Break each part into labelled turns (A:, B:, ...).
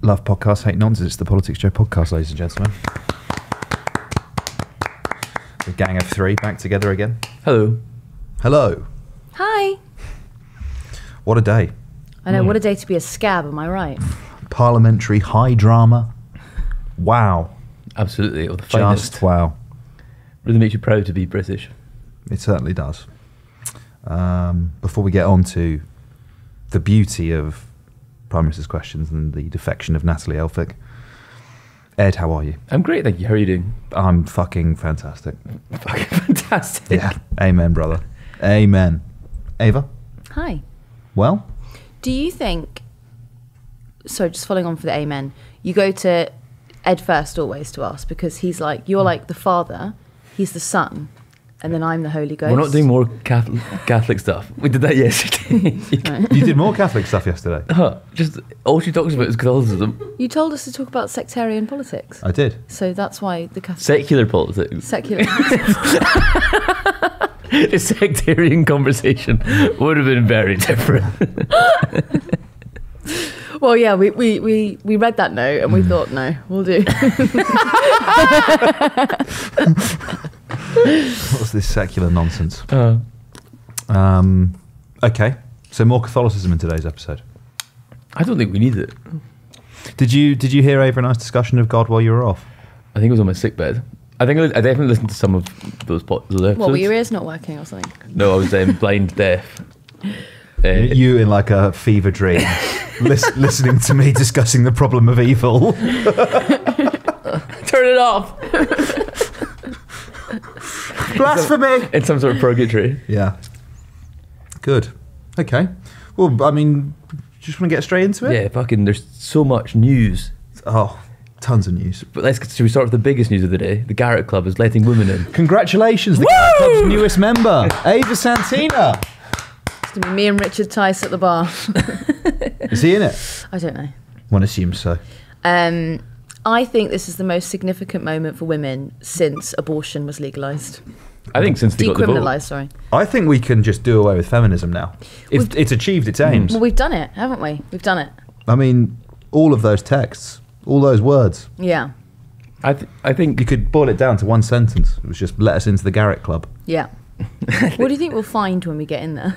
A: Love podcasts, hate nonsense. It's the PoliticsJOE podcast, ladies and gentlemen. The gang of three back together again.
B: Hello.
A: Hello.
C: Hi.
A: What a day.
C: I know, what a day to be a scab, am I right?
A: Parliamentary high drama. Wow.
B: Absolutely. Or the finest.
A: Just wow.
B: Really makes you proud to be British.
A: It certainly does. Before we get on to the beauty of Prime Minister's questions and the defection of Natalie Elphicke, Ed, how are you?
B: I'm great, thank you. How are you doing?
A: I'm fucking fantastic.
B: Fucking fantastic.
A: Yeah. Amen, brother. Amen. Ava?
C: Hi.
A: Well?
C: Do you think, so just following on for the amen, you go to Ed first always to ask, because he's like, you're like the father, he's the son, and then I'm the Holy Ghost.
B: We're not doing more Catholic stuff. We did that yesterday.
A: You did more Catholic stuff yesterday.
B: Just all she talks about is Catholicism.
C: You told us to talk about sectarian politics.
A: I did.
C: So that's why the Catholic...
B: Secular politics.
C: Secular.
B: A sectarian conversation would have been very different.
C: Well, yeah, we read that note and we thought, no, we'll do.
A: What's this secular nonsense? Okay, so more Catholicism in today's episode.
B: I don't think we need it.
A: Did you hear Ava and I's discussion of God while you were off?
B: I think it was on my sickbed. I definitely listened to some of those episodes.
C: What, were your ears not working or something?
B: No, I was blind deaf.
A: You in like a fever dream, listening to me discussing the problem of evil.
B: Turn it off.
A: Blasphemy!
B: In some sort of purgatory.
A: Yeah. Good. Okay. Well, I mean, just want to get straight into it?
B: Yeah, fucking, there's so much news.
A: Oh, tons of news.
B: But should we start with the biggest news of the day? The Garrett Club is letting women in.
A: Congratulations, the Garrett Club's newest member, Ava Santina.
C: It's going to be me and Richard Tice at the bar.
A: Is he in it?
C: I don't know.
A: One assumes so.
C: I think this is the most significant moment for women since abortion was legalised.
B: I think since they got the vote.
C: Decriminalised, sorry.
A: I think we can just do away with feminism now. It's achieved its aims.
C: Well, we've done it, haven't we? We've done it.
A: I mean, all of those texts, all those words.
C: Yeah.
B: I think
A: You could boil it down to one sentence. It was just let us into the Garrett Club.
C: Yeah. What do you think we'll find when we get in there?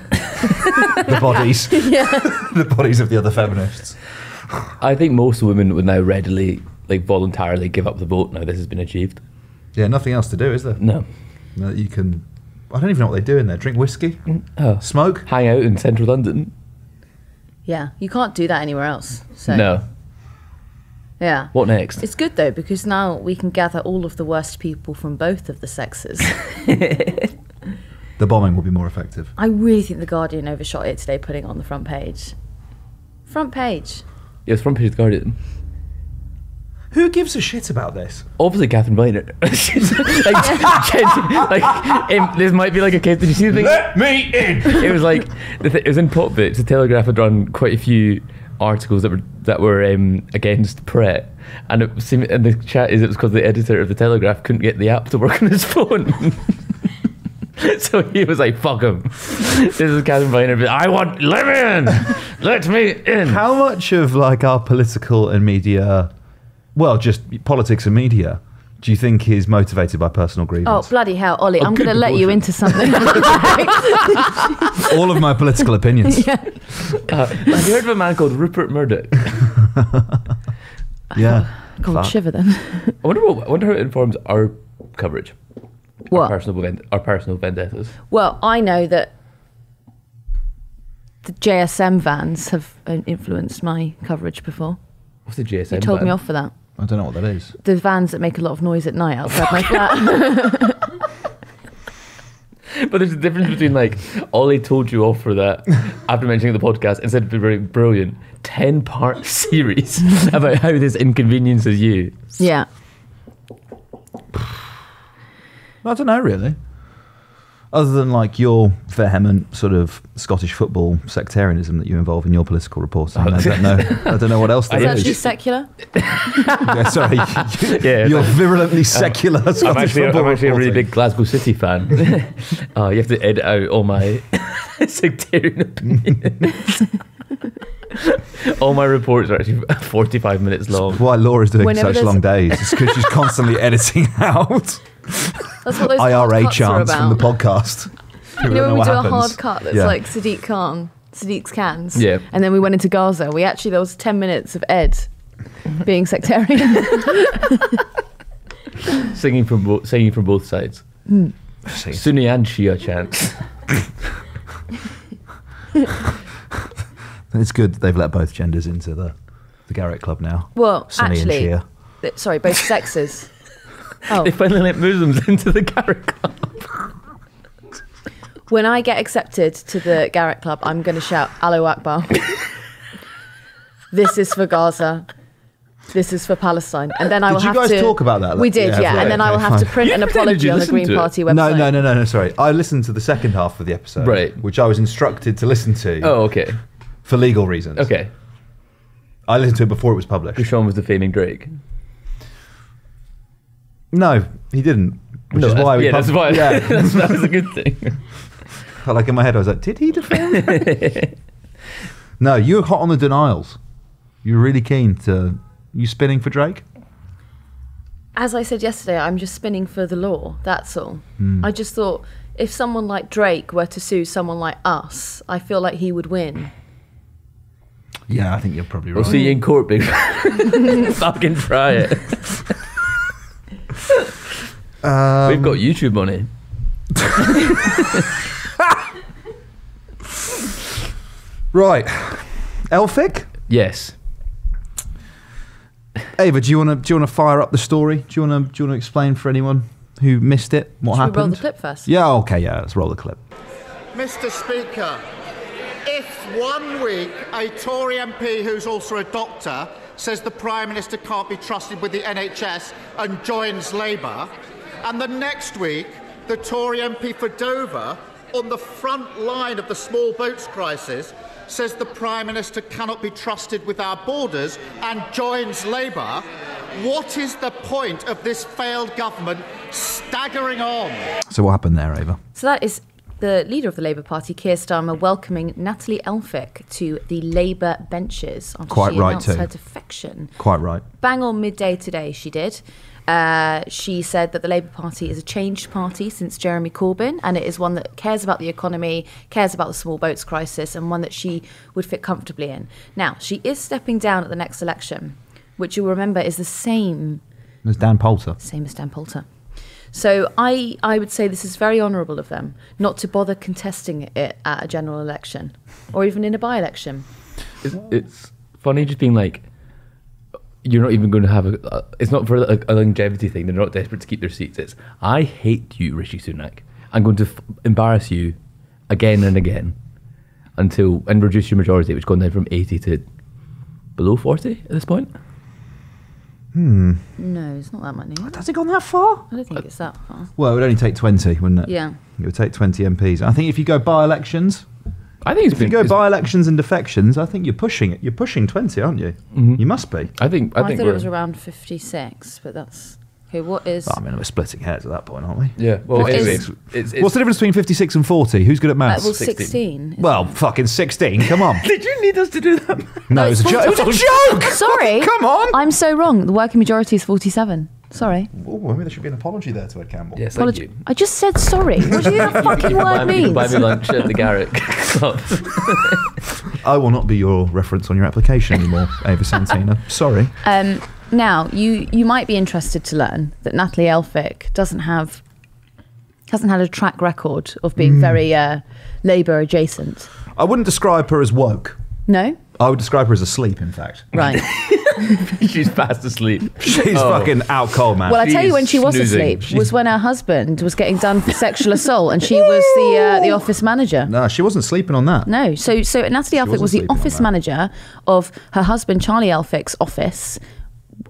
A: The bodies.
C: Yeah.
A: The bodies of the other feminists.
B: I think most women would now readily, voluntarily give up the vote now this has been achieved.
A: Yeah, nothing else to do, is there?
B: No.
A: No, you can... I don't even know what they do in there. Drink whiskey?
B: Oh.
A: Smoke?
B: Hang out in central London?
C: Yeah. You can't do that anywhere else. So.
B: No.
C: Yeah.
B: What next?
C: It's good though, because now we can gather all of the worst people from both of the sexes.
A: The bombing will be more effective.
C: I really think The Guardian overshot it today, putting it on the front page. Front page.
B: Yeah, it's front page of The Guardian.
A: Who gives a shit about this?
B: Obviously, Catherine Viner. This might be like a case. Did you see the thing?
A: Let me in!
B: It was like it was in Pop Bits. The Telegraph had run quite a few articles that were against Pret, and and the chat is it was because the editor of the Telegraph couldn't get the app to work on his phone. So he was like, fuck him. This is Catherine Viner, but I want let me in.
A: How much of our political and media, well, just politics and media, do you think is motivated by personal grievance?
C: Oh, bloody hell, Ollie, I'm going to let you into something.
A: All of my political opinions.
C: Yeah.
B: Have you heard of a man called Rupert Murdoch?
A: Yeah.
C: God, shiver then.
B: I wonder how it informs our coverage.
C: What?
B: Our personal vendettas.
C: Well, I know that the JSM vans have influenced my coverage before.
B: What's the JSM
C: You told
B: van?
C: me off for that.
A: I don't know what that is.
C: The vans that make a lot of noise at night outside my flat.
B: But there's a difference between Ollie told you off for that after mentioning the podcast instead of being brilliant 10-part series about how this inconveniences you.
C: Yeah.
A: I don't know, really. Other than your vehement sort of Scottish football sectarianism that you involve in your political reporting, I don't know what else there
C: Is
A: is.
C: it actually secular?
A: Yeah, sorry.
B: Yeah,
A: You're virulently secular Scottish
B: I'm actually
A: football
B: a really
A: reporting.
B: big Glasgow City fan. You have to edit out all my sectarian opinions. All my reports are actually 45 minutes long.
A: Why Laura's doing
C: Whenever
A: such long days. It's because she's constantly editing out
C: That's what those hard
A: IRA
C: cuts are
A: chants from the
C: about.
A: podcast.
C: You know when we
A: what
C: do a
A: happens.
C: hard cut that's
A: Yeah.
C: like Sadiq's cans.
B: Yeah.
C: And then we went into Gaza. There was 10 minutes of Ed being sectarian.
B: Singing from both sides. Sunni and Shia chants.
A: It's good that they've let both genders into the Garrett Club now.
C: Well,
A: Sunni
C: actually,
A: and
C: sorry, both sexes. Oh,
B: They finally let Muslims into the Garrett Club.
C: when I get accepted to the Garrett Club, I'm going to shout Allahu Akbar. This is for Gaza. This is for Palestine. And then I will
A: Did you
C: have
A: guys
C: to
A: talk about that?
C: We did, yeah.
A: right,
C: And then I will
A: okay,
C: have to
A: fine.
C: print
B: You
C: an
B: pretended
C: apology
B: you
C: on the
B: listened
C: Green
B: to it.
C: Party website.
A: No, sorry. I listened to the second half of the episode,
B: Right.
A: which I was instructed to listen to
B: Oh, okay.
A: for legal reasons.
B: Okay.
A: I listened to it before it was published.
B: Sean was defaming Drake.
A: No, he didn't. Which is why we
B: that's why.
A: Yeah.
B: That was a good thing.
A: Like in my head, I was like, did he defend? No, you were hot on the denials. You were really keen to. You spinning for Drake?
C: As I said yesterday, I'm just spinning for the law. That's all. I just thought if someone like Drake were to sue someone like us, I feel like he would win.
A: Yeah, I think you're probably right.
B: We'll see you in court, big. Fucking try it. We've got YouTube money.
A: Right, Elphicke.
B: Yes.
A: Ava, do you want to fire up the story? Do you want to explain for anyone who missed it what
C: Should
A: happened?
C: we roll the clip first?
A: Yeah, okay, yeah. Let's roll the clip.
D: Mr. Speaker, if 1 week a Tory MP who's also a doctor says the Prime Minister can't be trusted with the NHS and joins Labour, and the next week the Tory MP for Dover, on the front line of the small boats crisis, says the Prime Minister cannot be trusted with our borders and joins Labour, what is the point of this failed government staggering on?
A: So what happened there, Ava?
C: So that is the leader of the Labour Party, Keir Starmer, welcoming Natalie Elphicke to the Labour benches after
A: Quite
C: she
A: right
C: announced
A: too.
C: her defection.
A: Quite right.
C: Bang on midday today, she did. She said that the Labour Party is a changed party since Jeremy Corbyn, and it is one that cares about the economy, cares about the small boats crisis, and one that she would fit comfortably in. Now, she is stepping down at the next election, which you'll remember is the same
A: There's Dan Poulter.
C: as Dan Poulter. So I would say this is very honourable of them not to bother contesting it at a general election or even in a by-election.
B: It's funny just being like, you're not even going to have it's not for a longevity thing. They're not desperate to keep their seats. It's, I hate you, Rishi Sunak. I'm going to embarrass you again and again and reduce your majority, which has gone down from 80 to below 40 at this point.
C: No, it's not that many.
A: Has it gone that far?
C: I don't think it's that far.
A: Well, it would only take 20, wouldn't it?
C: Yeah.
A: It would take 20 MPs. I think if you go by-elections,
B: I think
A: if you go by-elections and defections, I think you're pushing it. You're pushing 20, aren't you? You must be.
B: I think
C: I thought it
B: we're-
C: was around 56, but that's... Okay, what is...
A: I mean, we're splitting hairs at that point, aren't we?
B: Yeah. Well,
C: What
B: anyway,
C: is-
B: it's
A: What's the difference between 56 and 40? Who's good at maths?
C: well,
B: 16.
C: 16.
A: Well, fucking 16, come on.
B: Did you need us to do that?
A: No, it was a joke. It was a joke!
C: Sorry.
A: Come on!
C: I'm so wrong. The working majority is 47. Sorry.
A: Oh, maybe there should be an apology there to Ed Campbell.
B: Yes, thank
C: Apology.
B: you.
C: I just said sorry. What do you think that fucking word
B: You can buy
C: means?
B: me lunch at the Garrett Club.
A: I will not be your reference on your application anymore, Ava Santina. Sorry.
C: Now, you might be interested to learn that Natalie Elphicke hasn't had a track record of being very Labour adjacent.
A: I wouldn't describe her as woke.
C: No?
A: I would describe her as asleep, in fact.
C: Right.
B: She's fast asleep.
A: She's fucking out cold, man.
C: Well, I tell you when she was
B: snoozing.
C: asleep was when her husband was getting done for sexual assault and she was the office manager.
A: No, she wasn't sleeping on that.
C: No, so Natalie Elphicke
A: wasn't
C: was the
A: sleeping on
C: office
A: that.
C: manager of her husband Charlie Elphicke's office.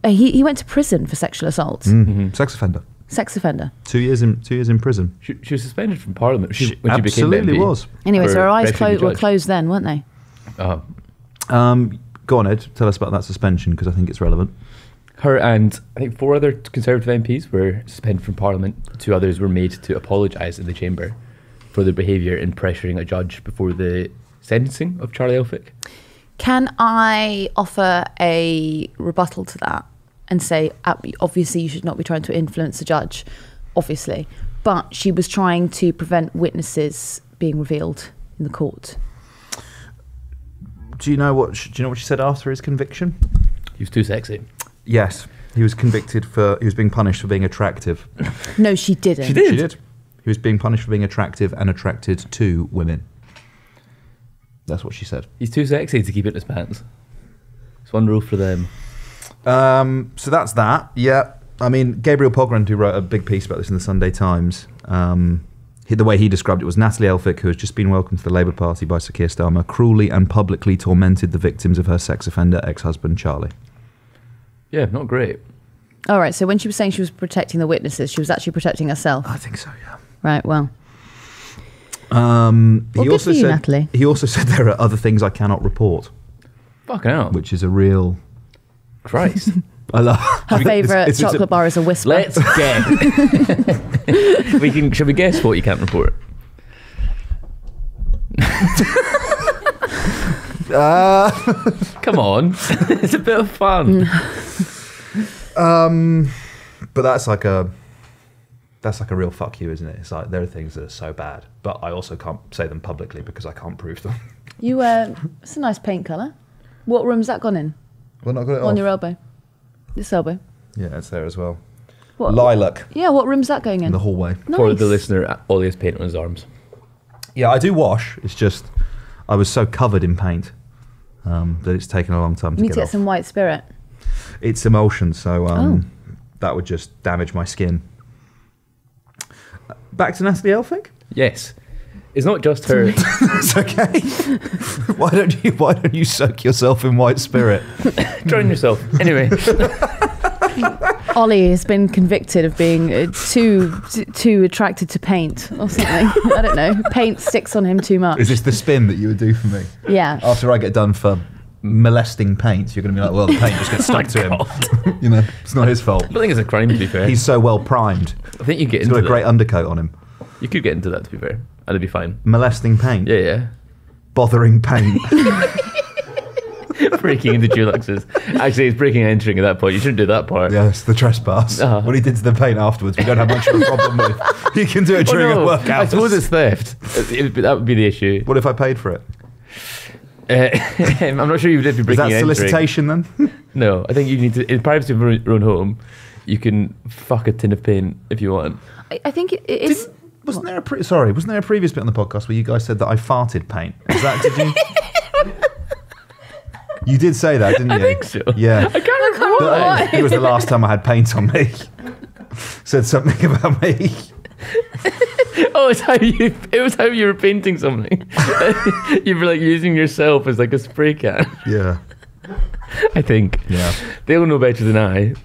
C: He went to prison for sexual assault,
A: Sex offender.
C: sex offender.
A: 2 years in prison.
B: She was suspended from Parliament when she became
A: absolutely
B: MP.
A: was.
C: Anyway, so
B: For
C: her eyes
B: pressuring the
C: were
B: judge.
C: closed then, weren't they?
A: Go on, Ed. Tell us about that suspension, because I think it's relevant.
B: Her and I think 4 other Conservative MPs were suspended from Parliament. 2 others were made to apologise in the chamber for their behaviour in pressuring a judge before the sentencing of Charlie Elphicke.
C: Can I offer a rebuttal to that and say, obviously, you should not be trying to influence the judge, obviously, but she was trying to prevent witnesses being revealed in the court.
A: Do you know what she said after his conviction?
B: He was too sexy.
A: Yes, he was convicted he was being punished for being attractive.
C: No, she didn't.
B: She did.
A: She did. He was being punished for being attractive and attracted to women. That's what she said.
B: He's too sexy to keep it in his pants. It's one rule for them.
A: So that's that. Yeah. I mean, Gabriel Pogrund, who wrote a big piece about this in the Sunday Times, the way he described it was Natalie Elphicke, who has just been welcomed to the Labour Party by Sir Keir Starmer, cruelly and publicly tormented the victims of her sex offender ex-husband, Charlie.
B: Yeah, not great.
C: All right, so when she was saying she was protecting the witnesses, she was actually protecting herself.
A: I think so, yeah.
C: Right, well.
A: He also said,
C: Natalie.
A: He also said there are other things I cannot report.
B: Fucking hell.
A: Which is a real...
B: Christ.
A: I love
C: Her favourite chocolate bar is a whisper.
B: Let's guess. Should we guess what you can't report? Come on. It's a bit of fun.
A: But that's like a real fuck you, isn't it? It's like there are things that are so bad, but I also can't say them publicly because I can't prove them.
C: It's a nice paint colour. What room's that gone in?
A: Well, not got it
C: On
A: off.
C: your elbow. This elbow.
A: Yeah, it's there as well.
C: What?
A: Lilac
C: Yeah, what room's that going in?
A: in the hallway.
C: Nice.
B: For the listener, Ollie has paint on his arms.
A: Yeah, I do wash. It's just I was so covered in paint that it's taken a long time
C: You
A: to
C: need
A: get
C: to get
A: off.
C: some white spirit.
A: It's emulsion, so that would just damage my skin. Back to Natalie Elphicke.
B: Yes. It's not just her.
A: It's okay. Why don't you soak yourself in white spirit?
B: Drown yourself. Anyway.
C: Ollie has been convicted of being too attracted to paint or something. I don't know. Paint sticks on him too much.
A: Is this the spin that you would do for me?
C: Yeah.
A: After I get done for molesting paint, you're going to be like, well, the paint just gets stuck to him. You know, it's not his fault.
B: I don't think it's a crime, to be fair.
A: He's so well primed.
B: I think you get
A: He's
B: into
A: got a great undercoat on him.
B: You could get into that, to be fair. And it'd be fine.
A: Molesting paint.
B: Yeah.
A: Bothering paint.
B: Breaking into duluxes. Actually, it's breaking and entering at that point. You shouldn't do that part.
A: Yes, the trespass. What he did to the paint afterwards, we don't have much of a problem with. You can do it during a workout.
B: I suppose it's theft. That would be the issue.
A: What if I paid for it?
B: I'm not sure you would be
A: Is
B: breaking
A: that
B: and entering.
A: solicitation then?
B: No, I think you need to, in privacy of your own home, you can fuck a tin of paint if you want.
C: I think it is...
A: Wasn't there a previous bit on the podcast where you guys said that I farted paint? Did you? You did say that, didn't you?
B: I think so.
A: Yeah.
B: I can't remember why.
A: It was the last time I had paint on me. Said something about me.
B: Oh, it was how you were painting something. You were like using yourself as like a spray can.
A: Yeah.
B: I think.
A: Yeah.
B: They'll know better than I.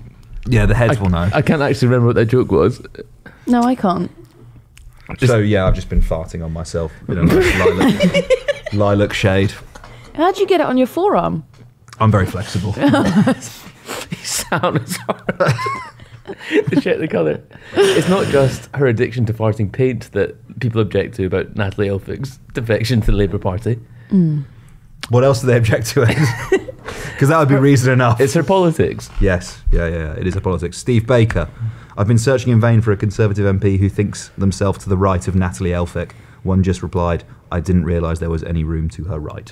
A: Yeah, the heads will know.
B: I can't actually remember what that joke was.
C: No, I can't.
A: So yeah, I've just been farting on myself in a nice lilac shade.
C: How'd you get it on your forearm?
A: I'm very flexible.
B: You sound as hard. To check the colour. It's not just her addiction to farting paint that people object to about Natalie Elphicke's defection to the Labour Party.
A: What else do they object to? Because that would be reason enough.
B: It's her politics.
A: Yes, yeah, it is a politics. Steve Baker. I've been searching in vain for a Conservative MP who thinks themselves to the right of Natalie Elphicke. One just replied, I didn't realise there was any room to her right.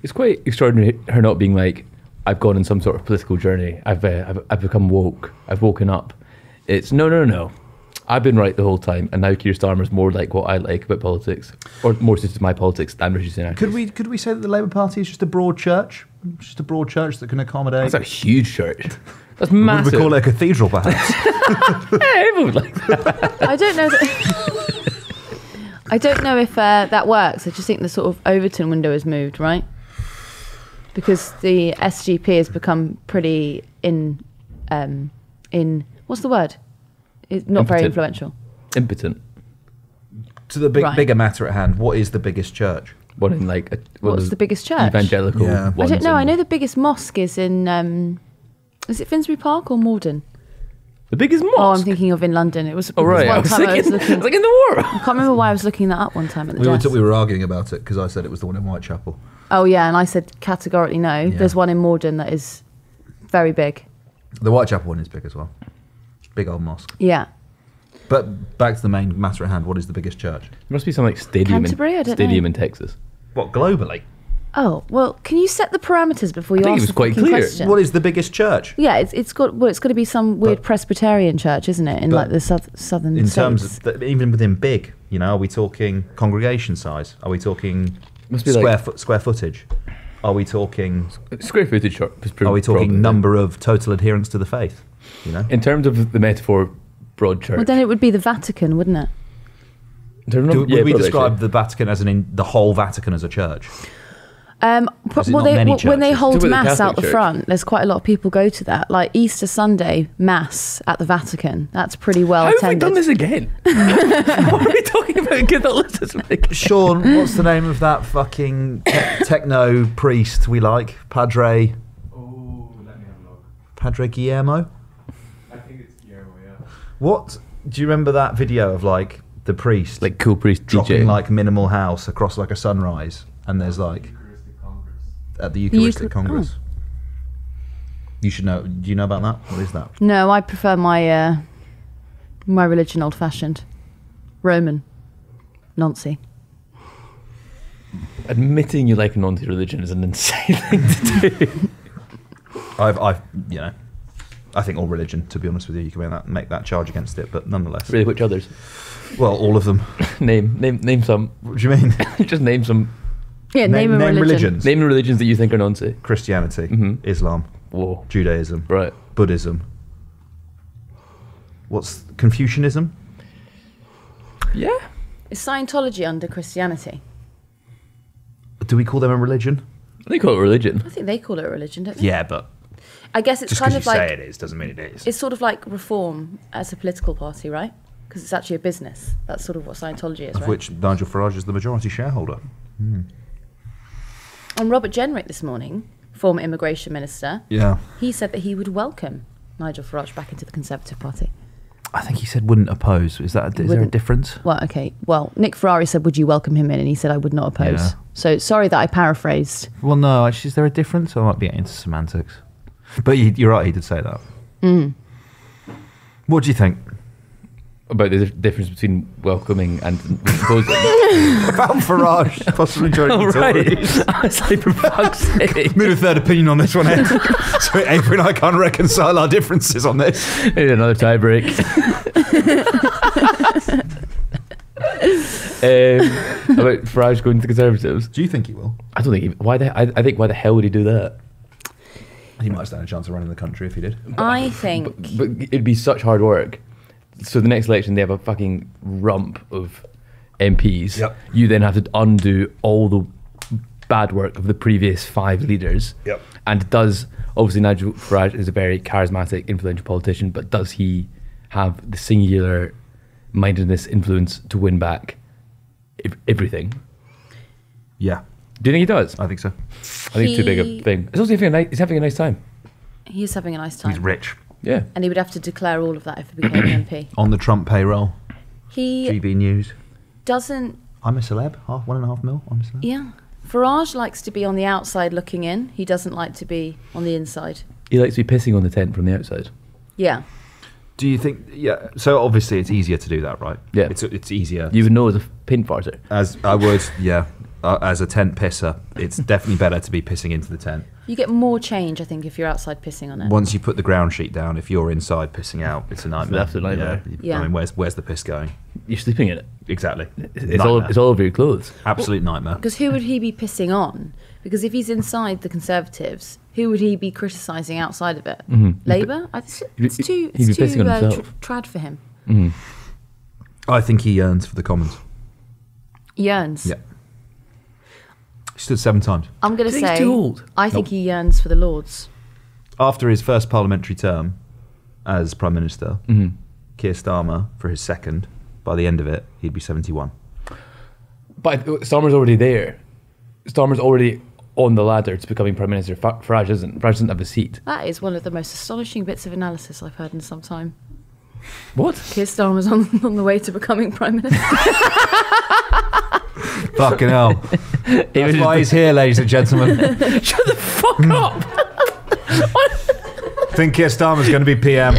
B: It's quite extraordinary her not being like, I've gone on some sort of political journey. I've become woke. I've woken up. It's no. I've been right the whole time, and now Keir Starmer's more like what I like about politics, or more suited to my politics than Rishi Sunak.
A: Could we say that the Labour Party is just a broad church? Just a broad church that can accommodate...
B: That's a huge church. That's massive.
A: Would we call it a cathedral, perhaps?
B: Yeah, everyone would like that.
C: I don't know. I don't know if that works. I just think the sort of Overton window has moved, right? Because the SGP has become pretty in what's the word? It's not very influential.
B: Impotent.
A: To the bigger matter at hand, what is the biggest church?
B: What in like?
C: What's the biggest church?
B: Evangelical.
A: Yeah.
C: I don't know. I know the biggest mosque is in. Is it Finsbury Park or Morden?
B: The biggest mosque.
C: Oh, I'm thinking of in London. It was.
B: Oh right,
C: One
B: I was
C: time I was
B: thinking,
C: looking.
B: it's like in the war.
C: I can't remember why I was looking that up one time at the
A: We
C: desk.
A: were arguing about it because I said it was the one in Whitechapel.
C: Oh, yeah, and I said categorically no.
A: Yeah.
C: There's one in Morden that is very big.
A: The Whitechapel one is big as well. Big old mosque.
C: Yeah.
A: But back to the main matter at hand. What is the biggest church?
B: There must be some like stadium
C: Canterbury? I don't
B: stadium
C: know.
B: in Texas.
A: What, globally?
C: Oh, well, can you set the parameters before you
B: I think
C: ask
B: it was
C: the
B: quite
C: fucking
B: clear.
C: question?
A: What is the biggest church?
C: Yeah, it's got to be some weird
A: But-
C: Presbyterian church, isn't it? In
A: but
C: like the southern
A: In
C: states.
A: terms of, even within big, are we talking congregation size? Are we talking
B: Must be like
A: square footage? Are we talking...
B: square footage short.
A: Are we talking number of total adherents to the faith?
B: In terms of the metaphor, broad church.
C: Well, then it would be the Vatican, wouldn't it?
B: In terms of
A: Would we
B: probably,
A: describe
B: actually.
A: the Vatican as the whole Vatican as a church?
C: Well,
A: Is it not many
C: when they
A: churches?
C: hold
B: Talk about the
C: mass out
B: Catholic
C: the
B: Church.
C: front, there's quite a lot of people go to that. Like Easter Sunday mass at the Vatican. That's pretty well
B: How have we
C: attended.
B: done this again? What are we talking about Catholicism again?
A: Sean, what's the name of that fucking techno priest we like? Padre
E: Oh, let me have a look.
A: Padre Guillermo?
E: I think it's Guillermo, yeah.
A: What do you remember that video of like the priest
B: Like cool priest
A: dropping
B: DJ.
A: like minimal house across like a sunrise, and there's like
E: Eucharistic Congress.
A: at the Eucharistic
C: Euchar-
A: Congress. You should know. Do you know about that? What is that?
C: No, I prefer my my religion old-fashioned, Roman, noncy.
B: Admitting you like a non-religion is an insane thing to do.
A: I think all religion. To be honest with you, you can make that charge against it, but nonetheless.
B: Really, which others?
A: Well, all of them.
B: Name some.
A: What do you mean?
B: Just name some.
C: Yeah, name a religion.
A: religions.
B: Name the religions that you think are nonsense.
A: Christianity,
B: Mhm.
A: Islam,
B: Whoa.
A: Judaism,
B: Right.
A: Buddhism. What's Confucianism?
B: Yeah.
C: Is Scientology under Christianity?
A: Do we call them a religion?
B: They call it religion.
C: I think they call it a religion, don't they?
A: Yeah, but
C: I guess it's
A: just
C: kind
A: because
C: of
A: you
C: like
A: say it is doesn't mean it is.
C: it's sort of like Reform as a political party, right? Because it's actually a business. That's sort of what Scientology is,
A: Of
C: right?
A: which Nigel Farage is the majority shareholder.
C: And Robert Jenrick this morning, former immigration minister,
A: Yeah.
C: he said that he would welcome Nigel Farage back into the Conservative Party.
A: I think he said wouldn't oppose. Is there a
C: Wouldn't.
A: difference?
C: Well, okay. Well, Nick Ferrari said, would you welcome him in? And he said, I would not oppose.
A: Yeah.
C: So sorry that I paraphrased.
A: Well, no. Actually, is there a difference? I might be getting into semantics. But you're right. He did say that. What do you think
B: About the difference between welcoming and proposing.
A: about Farage possibly joining
B: Oh,
A: the
B: right.
A: Tories?
B: I was like, for fuck's sake.
A: Need a third opinion on this one, Ed. So Avery and I can't reconcile our differences on this.
B: Need another tie break. About Farage going to the Conservatives.
A: Do you think he will?
B: I don't think. I think why the hell would he do that?
A: He might stand a chance of running the country if he did.
C: I think
B: But it'd be such hard work. So the next election, they have a fucking rump of MPs.
A: Yep.
B: You then have to undo all the bad work of the previous 5 leaders.
A: Yep.
B: And obviously Nigel Farage is a very charismatic, influential politician, but does he have the singular mindedness, influence to win back everything?
A: Yeah,
B: Do you think he does?
A: I think so.
B: I think it's too big a thing. It's also he's having a nice time.
C: he's having a nice time.
A: He's rich.
B: Yeah.
C: And he would have to declare all of that if he became an MP.
A: On the Trump payroll.
C: He
A: GB News.
C: doesn't,
A: I'm a celeb. 1.5 mil. I'm a celeb.
C: yeah. Farage likes to be on the outside looking in. He doesn't like to be on the inside.
B: He likes to be pissing on the tent from the outside.
C: Yeah.
A: Do you think? Yeah. So obviously it's easier to do that, right?
B: Yeah.
A: It's easier.
B: You would know as a pin farter.
A: As I would, yeah. As a tent pisser, it's definitely better to be pissing into the tent.
C: You get more change, I think, if you're outside pissing on it.
A: Once you put the ground sheet down, if you're inside pissing out, it's a nightmare.
B: It's an absolute nightmare.
C: Yeah.
A: I mean, where's the piss going?
B: You're sleeping in it.
A: Exactly.
B: It's all over your clothes.
A: Absolute nightmare.
C: Because who would he be pissing on? Because if he's inside the Conservatives, who would he be criticising outside of it? Labour? It's too,
B: He'd be pissing on himself.
C: trad for him.
A: I think he yearns for the Commons.
C: Yearns.
A: Yeah. He stood 7 times.
C: I'm going to
B: Do you think
C: say,
B: he's too old?
C: I think he yearns for the Lords.
A: After his first parliamentary term as Prime Minister, Keir Starmer, for his second, by the end of it, he'd be 71.
B: But Starmer's already there. Starmer's already on the ladder to becoming Prime Minister. Farage isn't. Farage doesn't have a seat.
C: That is one of the most astonishing bits of analysis I've heard in some time.
B: What?
C: Keir Starmer's on the way to becoming Prime Minister.
A: Fucking hell. That's why he's here, ladies and gentlemen.
B: Shut the fuck up!
A: I think Keir Starmer's going to be PM.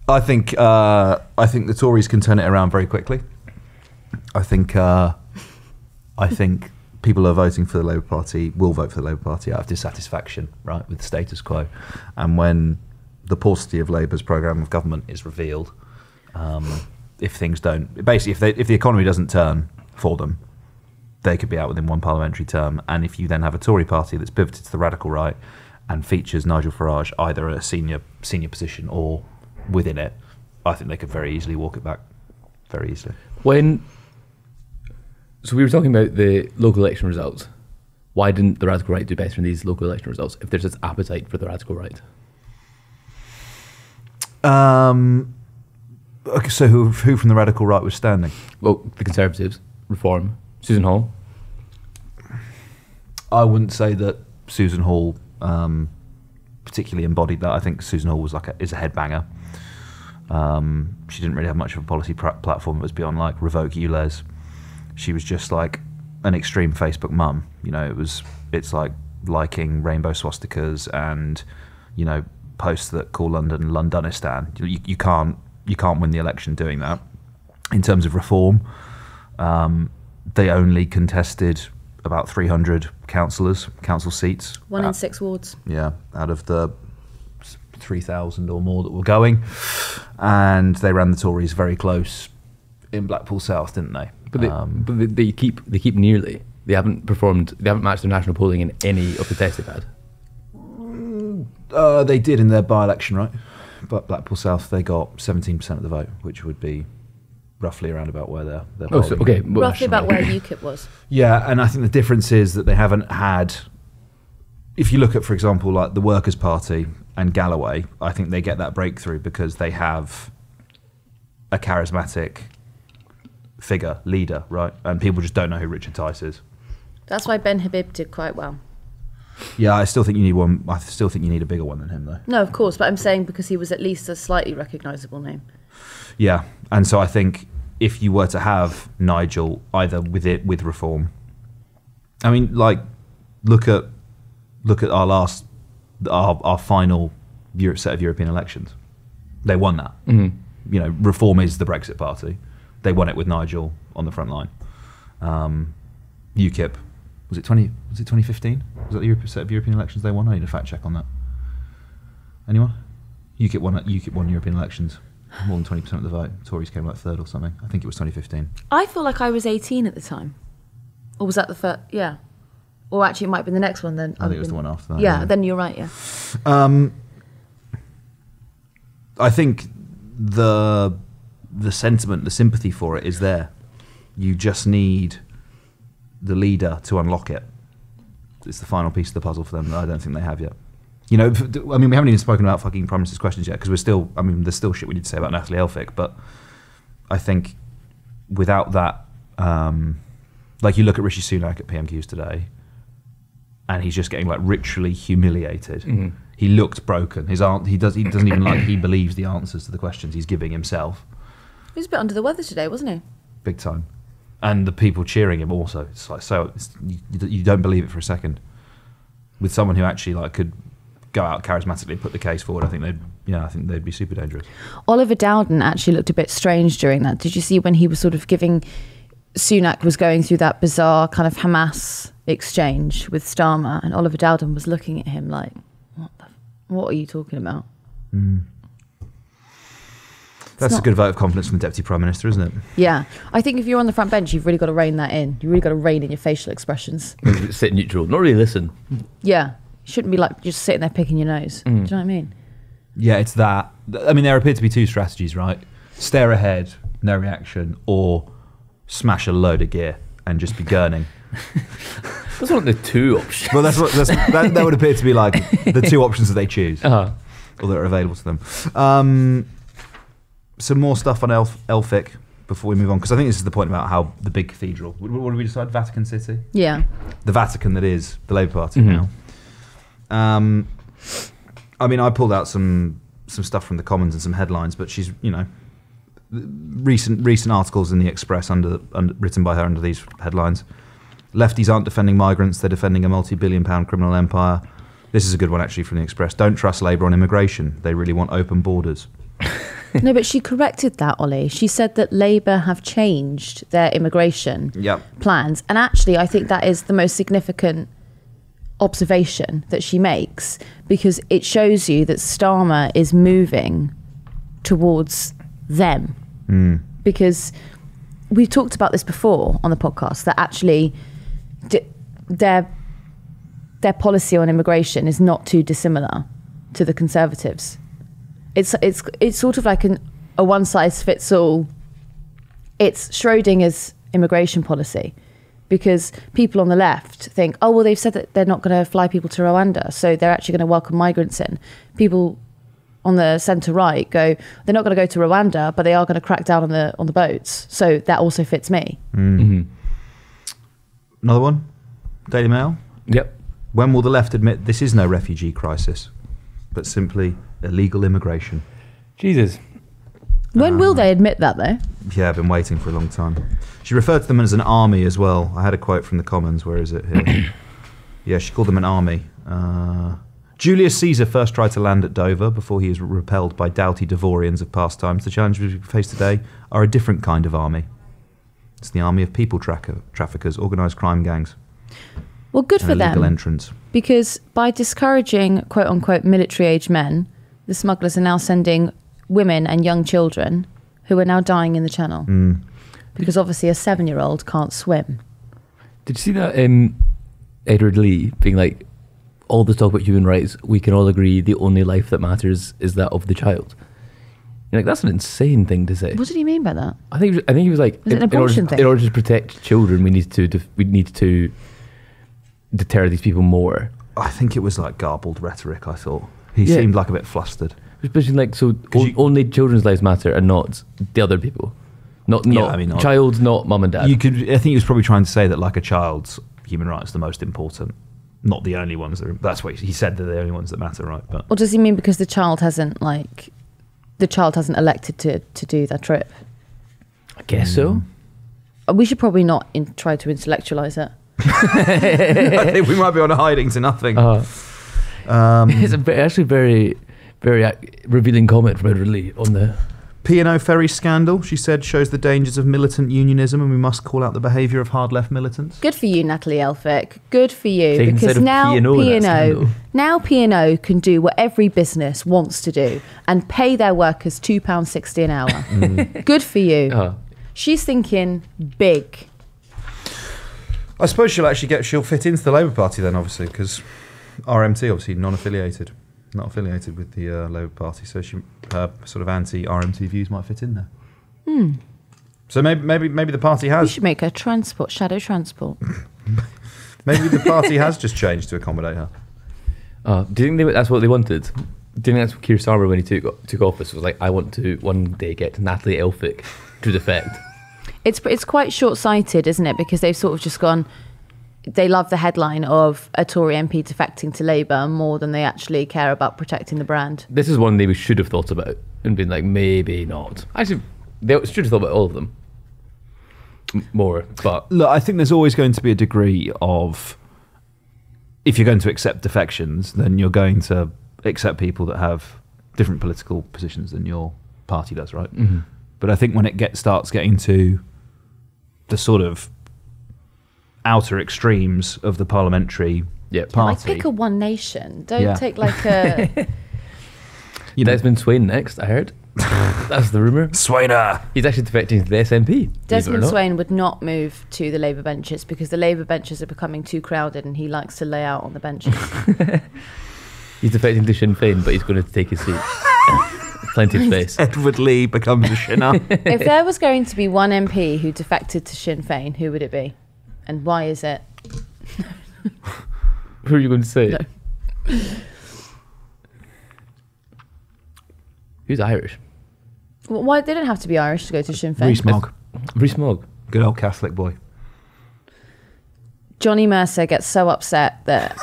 A: I think the Tories can turn it around very quickly. I think people who are voting for the Labour Party will vote for the Labour Party out of dissatisfaction, right, with the status quo. And when the paucity of Labour's programme of government is revealed, if things don't, basically, if the economy doesn't turn for them, they could be out within one parliamentary term. And if you then have a Tory party that's pivoted to the radical right and features Nigel Farage either at a senior position or within it, I think they could very easily walk it back, very easily.
B: So we were talking about the local election results. Why didn't the radical right do better in these local election results if there's this appetite for the radical right?
A: Okay, so who from the radical right was standing?
B: Well, the Conservatives, Reform, Susan Hall.
A: I wouldn't say that Susan Hall particularly embodied that. I think Susan Hall was is a headbanger. She didn't really have much of a policy platform. It was beyond like revoke ULEZ. She was just like an extreme Facebook mum. You know, it's like liking rainbow swastikas and, you know, posts that call London Londonistan. You can't win the election doing that. In terms of reform, they only contested about 300 council seats.
C: 1 in 6 wards.
A: Yeah, out of the 3,000 or more that were going, and they ran the Tories very close in Blackpool South, didn't they?
B: But they keep nearly. They haven't performed. They haven't matched their national polling in any of the tests they've had.
A: They did in their by-election, right? But Blackpool South, they got 17% of the vote, which would be roughly around about where their
B: so, okay,
C: roughly about where UKIP was.
A: Yeah, and I think the difference is that they haven't had. If you look at, for example, like the Workers' Party and Galloway, I think they get that breakthrough because they have a charismatic figure, leader, right? And people just don't know who Richard Tice is.
C: That's why Ben Habib did quite well.
A: Yeah, I still think you need one. I still think you need a bigger one than him, though.
C: No, of course, but I'm saying because he was at least a slightly recognisable name.
A: Yeah, and so I think if you were to have Nigel either with reform, I mean, like look at our final set of European elections. They won that. Mm-hmm. You know, reform is the Brexit party. They won it with Nigel on the front line. UKIP, was it 2015? Was that the set of European elections they won? I need a fact check on that. Anyone? UKIP won European elections. More than 20% of the vote. Tories came like third or something. I think it was 2015.
C: I feel like I was 18 at the time. Or was that the first? Yeah. Or actually it might have been the next one then.
A: I think it was the one after that.
C: Yeah, then you're right, yeah.
A: I think the sentiment, the sympathy for it is there. You just need the leader to unlock it. It's the final piece of the puzzle for them that I don't think they have yet. You know, I mean, we haven't even spoken about fucking Prime Minister's questions yet because there's still shit we need to say about Natalie Elphicke, but I think without that, like you look at Rishi Sunak at PMQs today and he's just getting like ritually humiliated. Mm-hmm. He looked broken. He doesn't even like he believes the answers to the questions he's giving himself.
C: He was a bit under the weather today, wasn't he?
A: Big time. And the people cheering him also. It's like you don't believe it for a second. With someone who actually like could go out charismatically and put the case forward, I think they'd be super dangerous.
C: Oliver Dowden actually looked a bit strange during that. Did you see when he was sort of Sunak was going through that bizarre kind of Hamas exchange with Starmer, and Oliver Dowden was looking at him like, what are you talking about?
A: Mm. That's a good vote of confidence from the Deputy Prime Minister, isn't it?
C: Yeah. I think if you're on the front bench, you've really got to rein that in. You've really got to rein in your facial expressions.
B: Sit neutral, not really listen.
C: Yeah. You shouldn't be like just sitting there picking your nose. Do you know what I mean?
A: Yeah, it's that. I mean, there appear to be two strategies, right? Stare ahead, no reaction, or smash a load of gear and just be gurning.
B: Those aren't the two options.
A: Well, that would appear to be like the two options that they choose, or that are available to them. Some more stuff on Elphicke. before we move on, because I think this is the point about how the big cathedral. What did we decide? Vatican City?
C: Yeah.
A: The Vatican that is the Labour Party now. I mean, I pulled out some stuff from the Commons and some headlines, but she's, recent articles in the Express written by her under these headlines. Lefties aren't defending migrants, they're defending a multi-billion-pound criminal empire. This is a good one, actually, from the Express. Don't trust Labour on immigration. They really want open borders.
C: No, but she corrected that, Ollie. She said that Labour have changed their immigration plans. And actually, I think that is the most significant observation that she makes, because it shows you that Starmer is moving towards them. Because we've talked about this before on the podcast, that actually their policy on immigration is not too dissimilar to the Conservatives. It's sort of like a one-size-fits-all. It's Schrodinger's immigration policy, because people on the left think, oh, well, they've said that they're not going to fly people to Rwanda, so they're actually going to welcome migrants in. People on the centre-right go, they're not going to go to Rwanda, but they are going to crack down on the boats. So that also fits me.
A: Another one? Daily Mail?
B: Yep.
A: When will the left admit this is no refugee crisis, but simply illegal immigration?
B: Jesus.
C: When will they admit that, though?
A: Yeah, I've been waiting for a long time. She referred to them as an army as well. I had a quote from the Commons. Where is it here? Yeah, she called them an army. Julius Caesar first tried to land at Dover before he was repelled by doughty Devorians of past times. The challenges we face today are a different kind of army. It's the army of people traffickers, organised crime gangs.
C: Well, good for them.
A: Illegal entrance.
C: Because by discouraging quote-unquote military-age men, the smugglers are now sending women and young children who are now dying in the Channel. Because obviously a 7-year-old can't swim.
B: Did you see that Edward Lee being like, all the talk about human rights, we can all agree the only life that matters is that of the child. You're like, that's an insane thing to say.
C: What did he mean by that?
B: I think he was like,
C: Was it an abortion thing?
B: In order to protect children, we need to deter these people more.
A: I think it was like garbled rhetoric, I thought. He seemed like a bit flustered.
B: Especially like, so only children's lives matter and not the other people. Not child's not mum and dad.
A: I think he was probably trying to say that like a child's human rights are the most important, not the only ones. That's what he said, they're the only ones that matter, right? But
C: Or does he mean because the child hasn't elected to do that trip?
B: I guess so.
C: We should probably not try to intellectualise it.
A: I think we might be on a hiding to nothing.
B: It's actually very, very revealing comment from Edward Lee on the
A: P&O ferry scandal, she said, shows the dangers of militant unionism, and we must call out the behaviour of hard left militants.
C: Good for you, Natalie Elphicke. Good for you.
B: Taking
C: because now
B: P&O
C: P&O can do what every business wants to do and pay their workers £2.60 an hour. Good for you. She's thinking big.
A: I suppose she'll fit into the Labour Party then, obviously, because RMT, obviously not affiliated with the Labour Party, so her sort of anti-RMT views might fit in there. So maybe the party
C: We
A: has.
C: should make her shadow transport.
A: Maybe the party has just changed to accommodate her.
B: Do you think that's what they wanted? Do you think that's what Keir Starmer, when he took office, was like, I want to one day get Natalie Elphicke to defect?
C: It's quite short-sighted, isn't it? Because they've sort of just gone. They love the headline of a Tory MP defecting to Labour more than they actually care about protecting the brand.
B: This is one they should have thought about and been like, maybe not. Actually, they should have thought about all of them more. But
A: look, I think there's always going to be a degree of, if you're going to accept defections, then you're going to accept people that have different political positions than your party does, right? But I think when it starts getting to the sort of outer extremes of the parliamentary party.
C: Like pick a One Nation. Don't take like a...
B: Desmond Swayne next, I heard. That's the rumour.
A: Swayner!
B: He's actually defecting to the SNP.
C: Desmond Swayne would not move to the Labour benches because the Labour benches are becoming too crowded and he likes to lay out on the benches.
B: He's defecting to Sinn Féin, but he's going to take his seat. Plenty of space.
A: Edward Lee becomes a Shinner.
C: If there was going to be one MP who defected to Sinn Féin, who would it be? And why is it?
B: Who are you going to say?
C: No.
B: Who's Irish?
C: Why they don't have to be Irish to go to Sinn Féin?
A: Rees-Mogg.
B: Rees-Mogg.
A: Good old Catholic boy.
C: Johnny Mercer gets so upset that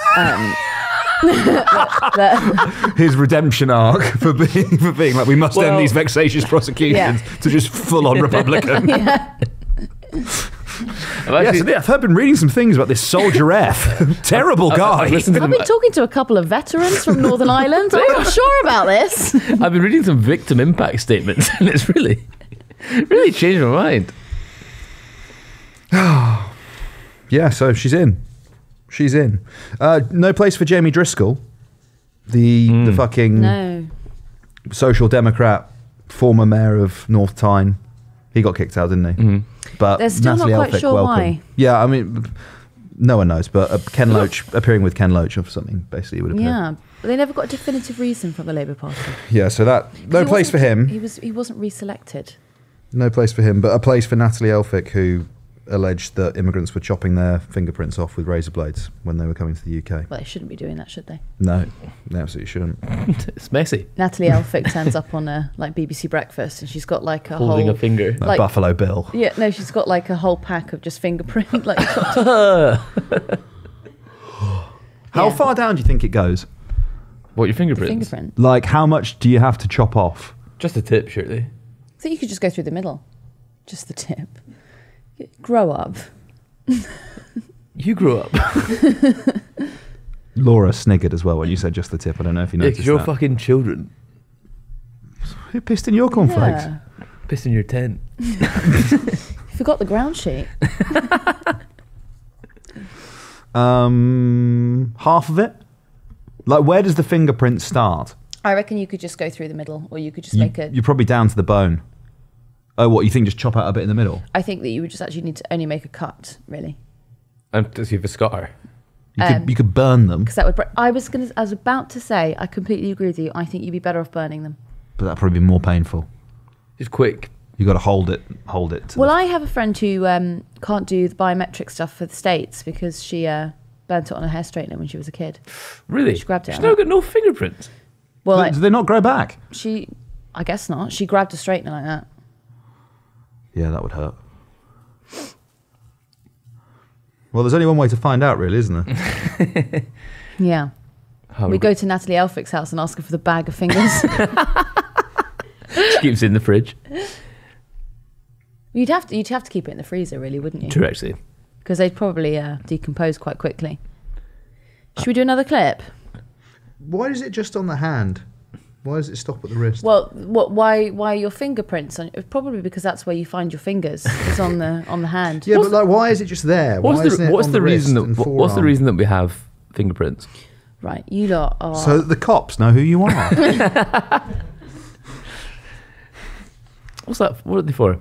A: His redemption arc for being like, we must end these vexatious prosecutions, to just full on Republican. I've been reading some things about this Soldier F. Terrible guy.
C: I've been talking to a couple of veterans from Northern Ireland. I'm not sure about this.
B: I've been reading some victim impact statements, and it's really changed my mind.
A: Yeah, so she's in. No place for Jamie Driscoll, the fucking social democrat, former mayor of North Tyne. He got kicked out, didn't he?
B: Mm-hmm.
A: But
C: they're still
A: Natalie
C: not quite
A: Elphicke,
C: sure
A: welcome.
C: why.
A: Yeah, I mean, no one knows, but Ken Loach appearing with Ken Loach or something basically would appear.
C: Yeah, but they never got a definitive reason from the Labour Party.
A: Yeah, so that no place for him.
C: He wasn't reselected.
A: No place for him, but a place for Natalie Elphicke, who alleged that immigrants were chopping their fingerprints off with razor blades when they were coming to the UK.
C: Well, they shouldn't be doing that, should they?
A: No, they absolutely shouldn't.
B: It's messy.
C: Natalie Elphicke turns up on a BBC Breakfast, and she's got like a
B: Holding
C: whole
B: a finger.
A: Like Buffalo Bill.
C: Yeah, no, she's got like a whole pack of just fingerprint. Like,
A: How far down do you think it goes?
B: What, your fingerprints?
C: fingerprint.
A: Like, how much do you have to chop off?
B: Just a tip, surely.
C: I think you could just go through the middle, just the tip. Grow up.
B: You grew up.
A: Laura sniggered as well when you said just the tip. I don't know if you
B: Yeah,
A: noticed
B: 'cause you're
A: that.
B: fucking children.
A: Who pissed in your cornflakes?
C: Yeah.
B: Pissed in your tent.
C: Forgot the ground sheet.
A: Half of it? Like, where does the fingerprint start?
C: I reckon you could just go through the middle, or you could just make a.
A: You're probably down to the bone. Oh, what, you think just chop out a bit in the middle?
C: I think that you would just actually need to only make a cut, really,
B: And does you have a scar?
A: You could burn them,
C: because that would. I was about to say, I completely agree with you. I think you'd be better off burning them.
A: but that'd probably be more painful.
B: Just quick.
A: You got to hold it.
C: Well, I have a friend who can't do the biometric stuff for the States because she burnt it on a hair straightener when she was a kid.
B: Really?
C: She grabbed it.
B: She's now got no fingerprints.
C: Well,
A: Do they not grow back?
C: I guess not. She grabbed a straightener like that.
A: Yeah, that would hurt. Well, there's only one way to find out, really, isn't there?
C: Yeah. We go to Natalie Elphicke's house and ask her for the bag of fingers.
B: She keeps it in the fridge.
C: You'd have to keep it in the freezer, really, wouldn't you?
B: True, actually.
C: Because they'd probably decompose quite quickly. Should we do another clip?
A: Why is it just on the hand? Why does it stop at the wrist?
C: Well, why your fingerprints? Probably because that's where you find your fingers. It's on the hand.
A: Yeah, but like, why is it just there?
B: What's
A: Why isn't it
B: what's
A: on
B: the reason
A: wrist and
B: what's the
A: forearm?
B: reason that we have fingerprints?
C: Right, you lot are.
A: So that the cops know who you are.
B: What's that? What are they for?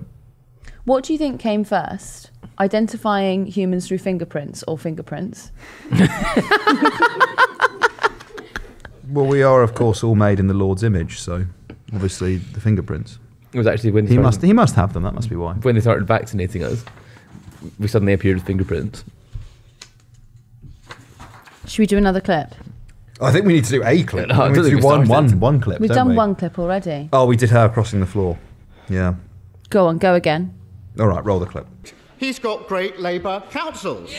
C: What do you think came first? Identifying humans through fingerprints or fingerprints?
A: Well, we are, of course, all made in the Lord's image, so obviously the fingerprints.
B: It was actually when
A: He must have them. That must be why.
B: when they started vaccinating us, we suddenly appeared with fingerprints.
C: Should we do another clip?
A: I think we need to do a clip.
B: No, I
A: we
B: don't
A: need to
B: think
A: do
B: we started.
A: one clip.
C: We've
A: don't
C: done
A: we?
C: one clip already.
A: Oh, we did her crossing the floor. Yeah.
C: Go on, go again.
A: All right, roll the clip.
D: He's got great Labour councils.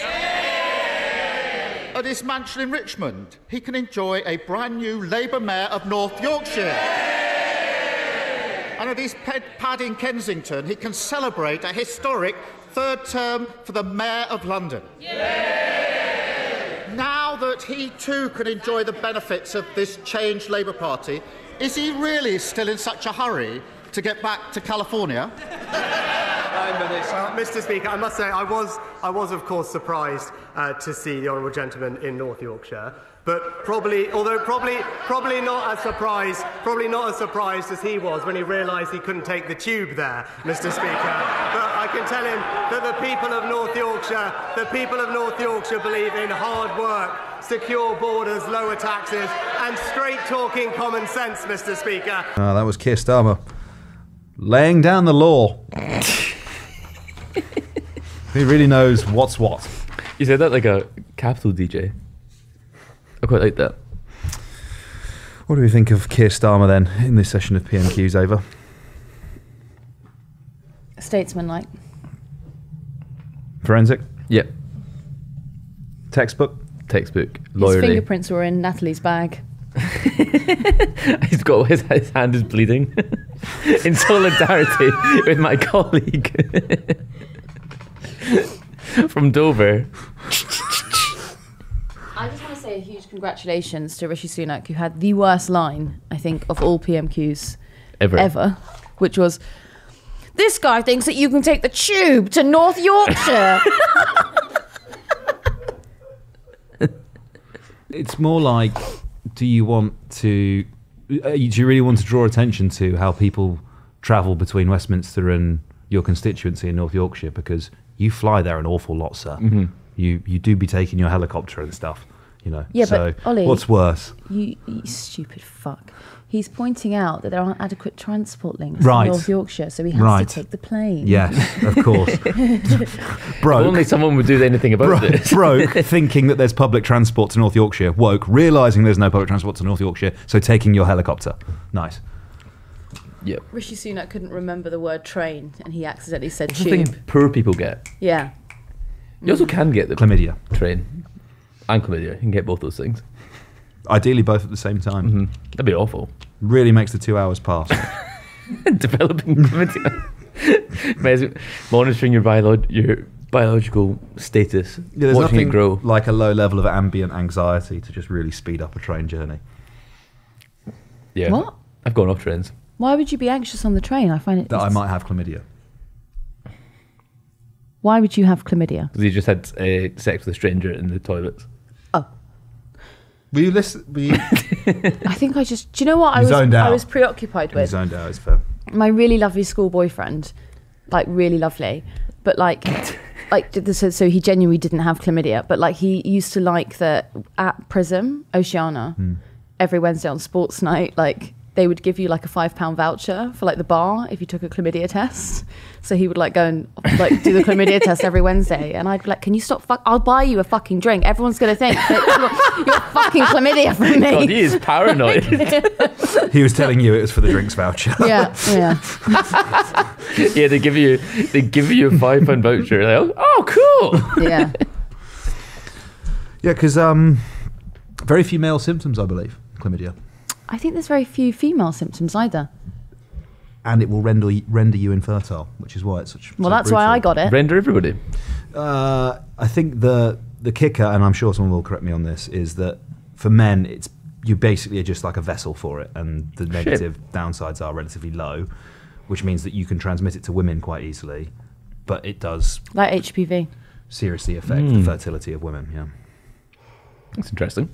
D: At his mansion in Richmond, he can enjoy a brand new Labour mayor of North Yorkshire. And at his pad in Kensington, he can celebrate a historic third term for the mayor of London. Now that he too can enjoy the benefits of this changed Labour Party, is he really still in such a hurry to get back to California?
F: Well, Mr. Speaker, I must say I was of course surprised to see the honourable gentleman in North Yorkshire, but probably not as surprised as he was when he realised he couldn't take the tube there, Mr. Speaker. But I can tell him that the people of North Yorkshire believe in hard work, secure borders, lower taxes, and straight-talking common sense, Mr. Speaker.
A: That was Keir Starmer laying down the law. He really knows what's what.
B: You said that like a Capital DJ. I quite like that.
A: What do we think of Keir Starmer then in this session of PMQs, Ava?
C: Statesman-like.
A: Forensic?
B: Yep.
A: Textbook?
B: Textbook.
C: His
B: Lawyerly.
C: fingerprints were in Natalie's bag.
B: He's got his hand is bleeding in solidarity with my colleague from Dover.
C: I just want to say a huge congratulations to Rishi Sunak, who had the worst line, I think, of all PMQs ever, which was, "This guy thinks that you can take the tube to North Yorkshire."
A: It's more like, do you really want to draw attention to how people travel between Westminster and your constituency in North Yorkshire? Because you fly there an awful lot, sir.
B: Mm-hmm.
A: You do be taking your helicopter and stuff, you know.
C: Yeah,
A: so
C: but Ollie,
A: what's worse?
C: You stupid fuck. He's pointing out that there aren't adequate transport links
A: Right.
C: in North Yorkshire, so he has
A: Right.
C: to take the plane.
A: Yes, of course.
B: If
A: Broke.
B: only someone would do anything about this.
A: Broke, thinking that there's public transport to North Yorkshire. Woke, realising there's no public transport to North Yorkshire, so taking your helicopter. Nice.
B: Yep.
C: Rishi Sunak couldn't remember the word train, and he accidentally said
B: That's the thing
C: tube.
B: poor people get.
C: Yeah.
B: You also can get the
A: Chlamydia.
B: train and chlamydia. You can get both those things.
A: Ideally both at the same time.
B: Mm-hmm. That'd be awful.
A: Really makes the 2 hours pass.
B: Developing chlamydia. Monitoring your biological status.
A: Yeah, there's
B: watching
A: nothing
B: it grow.
A: like a low level of ambient anxiety to just really speed up a train journey.
B: Yeah.
C: What?
B: I've gone off trains.
C: Why would you be anxious on the train? I find it.
A: That I might have chlamydia.
C: Why would you have chlamydia?
B: Because you just had sex with a stranger in the toilets.
C: Oh,
A: Were you listening?
C: I think I just. Do you know what
A: You zoned out.
C: I was preoccupied
A: You
C: with?
A: zoned out, it's fair.
C: My really lovely school boyfriend, like really lovely, but like so he genuinely didn't have chlamydia, but like he used to like that at Prism Oceana every Wednesday on sports night, like they would give you like a £5 voucher for like the bar if you took a chlamydia test. So he would like go and like do the chlamydia test every Wednesday, and I'd be like, "Can you stop? I'll buy you a fucking drink. Everyone's gonna think that you're fucking chlamydia from me."
B: God, he is paranoid.
A: He was telling you it was for the drinks voucher.
C: Yeah.
B: Yeah, they give you a £5 voucher. Like, oh, cool.
C: Yeah.
A: Yeah, because very few male symptoms, I believe, chlamydia.
C: I think there's very few female symptoms either.
A: And it will render you infertile, which is why it's such.
C: Well,
A: so
C: that's why I got it.
B: Render everybody.
A: I think the kicker, and I'm sure someone will correct me on this, is that for men, you basically are just like a vessel for it, and the negative downsides are relatively low, which means that you can transmit it to women quite easily, but it does
C: Like HPV.
A: seriously affect the fertility of women. Yeah,
B: That's interesting.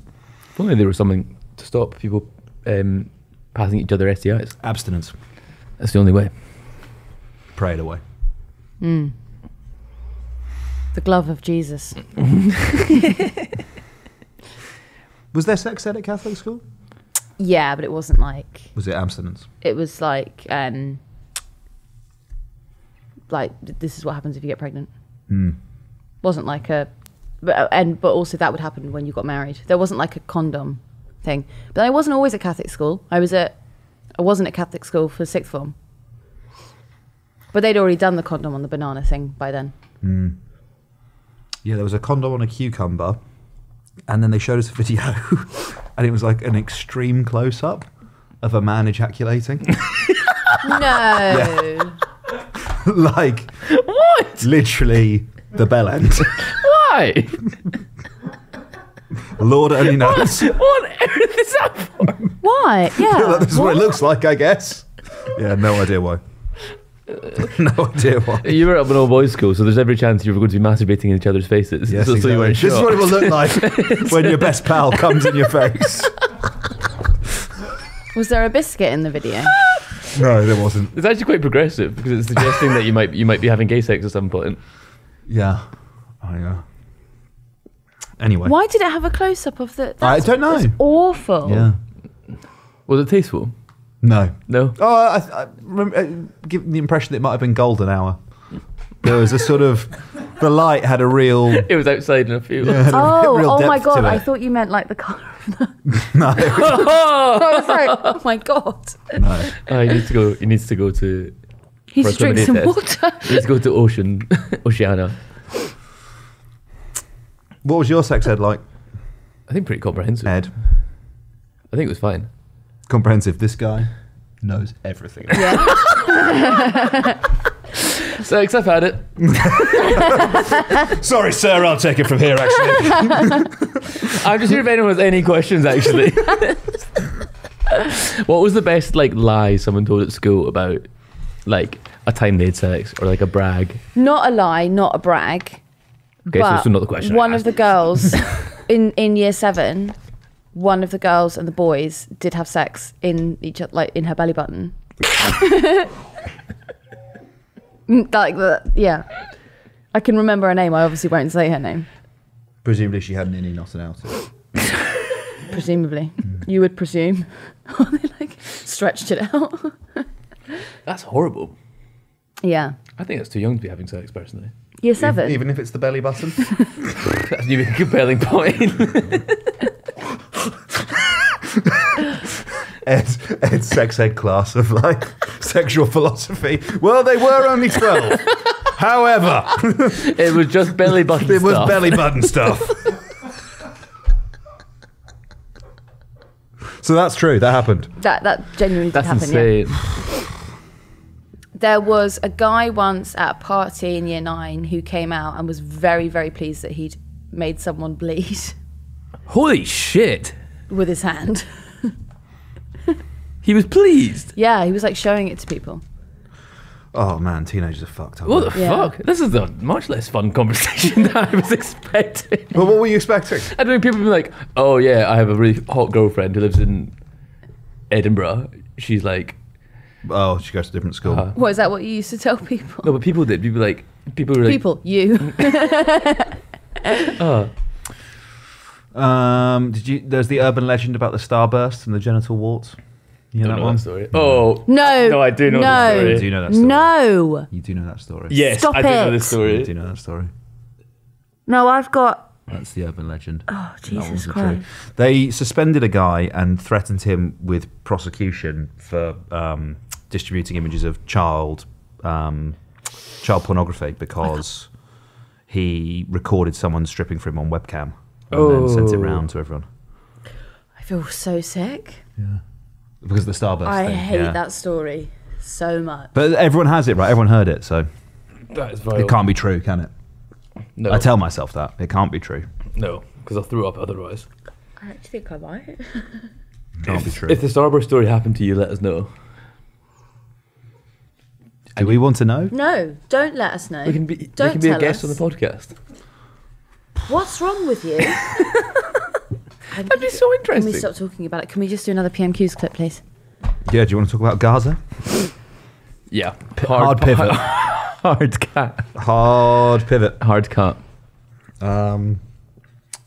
B: If only there was something to stop people passing each other STIs.
A: abstinence,
B: That's the only way.
A: pray it away.
C: The glove of Jesus.
A: Was there sex ed at Catholic school?
C: Yeah, but it wasn't like.
A: Was it abstinence?
C: It was like this is what happens if you get pregnant. Wasn't like a, but also that would happen when you got married. There wasn't like a condom thing. But I wasn't always at Catholic school. I wasn't at Catholic school for sixth form. But they'd already done the condom on the banana thing by then.
A: Yeah, there was a condom on a cucumber, and then they showed us a video, and it was like an extreme close-up of a man ejaculating.
C: No.
A: Like,
B: What?
A: literally the bell end.
B: Why?
A: Lord only knows.
B: What on earth is that for?
C: Why? Yeah.
A: This is what it looks like, I guess. Yeah, no idea why. No idea why.
B: You were at an all boys school, so there's every chance you were going to be masturbating in each other's faces.
A: Yes,
B: so
A: exactly.
B: you weren't
A: This is what it will
B: shocked.
A: look like when your best pal comes in your face.
C: Was there a biscuit in the video?
A: No, there wasn't.
B: It's actually quite progressive because it's suggesting that you might be having gay sex at some point.
A: Yeah. Anyway.
C: Why did it have a close-up of the...
A: I don't know.
C: That's awful.
A: Yeah.
B: Was it tasteful?
A: No.
B: No.
A: Oh, I give the impression that it might have been golden hour. There was a sort of... The light had a real...
B: It was outside in a field.
A: had a real
C: Oh my
A: depth to
C: god!
A: it.
C: I thought you meant like the colour of the...
A: No.
C: I was like, oh my god.
A: No.
B: He needs to go to
C: He
B: for a
C: just drinks
B: swimming
C: some
B: test.
C: water.
B: Let's go to Oceania.
A: What was your sex ed like,
B: I think pretty comprehensive.
A: Ed?
B: I think it was fine.
A: Comprehensive. This guy knows everything.
C: Yeah.
B: Sex, I've had it.
A: Sorry, sir. I'll take it from here. Actually,
B: I'm just here if anyone has any questions, actually. What was the best lie someone told at school about a time they had sex or a brag?
C: Not a lie, not a brag.
B: Okay, so it's not the question.
C: One of the girls in year 7, one of the girls and the boys did have sex in each other, in her belly button. Yeah. I can remember her name. I obviously won't say her name.
A: presumably she had an innie, not an outie.
C: Presumably. You would presume. Or they stretched it out.
B: That's horrible.
C: Yeah.
B: I think that's too young to be having sex, personally.
C: Year 7.
A: Even if it's the belly button.
B: That's you make a compelling point.
A: Ed's sex ed class of sexual philosophy. Well, they were only 12. However,
B: It was just belly button
A: it was
B: stuff.
A: belly button stuff. So that's true. That happened.
C: That genuinely did
B: That's
C: happen, yeah.
B: insane.
C: There was a guy once at a party in year 9 who came out and was very, very pleased that he'd made someone bleed
B: Holy shit.
C: with his hand.
B: He was pleased.
C: Yeah, he was showing it to people.
A: Oh man, teenagers are fucked up.
B: What the
C: Yeah.
B: fuck? This is a much less fun conversation than I was expecting.
A: Well, what were you expecting?
B: I don't know, people be like, oh yeah, I have a really hot girlfriend who lives in Edinburgh. She's like,
A: Oh, she goes to a different school.
C: What, is that what you used to tell people?
B: no, but people did. People were like,
C: People, you.
B: oh,
A: There's the urban legend about the starburst and the genital warts. You
B: don't
A: know that
B: know
A: one?
B: that story. Oh,
C: No.
B: no, I do know
C: No.
B: the story.
A: You do know that story.
C: No.
A: You do know that story.
B: Yes,
C: Stop
B: I do know
C: it.
B: this
A: You
B: story.
A: do know that story.
C: No, I've got...
A: That's the urban legend.
C: Oh,
A: That
C: Jesus
A: wasn't
C: Christ.
A: true. They suspended a guy and threatened him with prosecution for distributing images of child pornography because he recorded someone stripping for him on webcam and then sent it round to everyone.
C: I feel so sick.
A: Yeah. Because of the starburst
C: I
A: thing.
C: hate
A: yeah.
C: that story so much.
A: But everyone has it, right? Everyone heard it, so
B: That is vile.
A: it can't be true, can it?
B: No,
A: I tell myself that. It can't be true.
B: no, because I threw up otherwise.
C: I actually think I might.
A: It can't be true.
B: If the Starburst story happened to you, let us know.
A: Do we want to know?
C: No, don't let us know.
B: We can be
C: Don't
B: a
C: tell
B: guest
C: us.
B: on the podcast.
C: What's wrong with you?
B: That'd be so
C: Can we
B: interesting.
C: stop talking about it? Can we just do another PMQs clip, please?
A: Yeah, do you want to talk about Gaza?
B: Yeah,
A: Hard pivot.
B: hard cut.
A: Hard pivot.
B: Hard cut.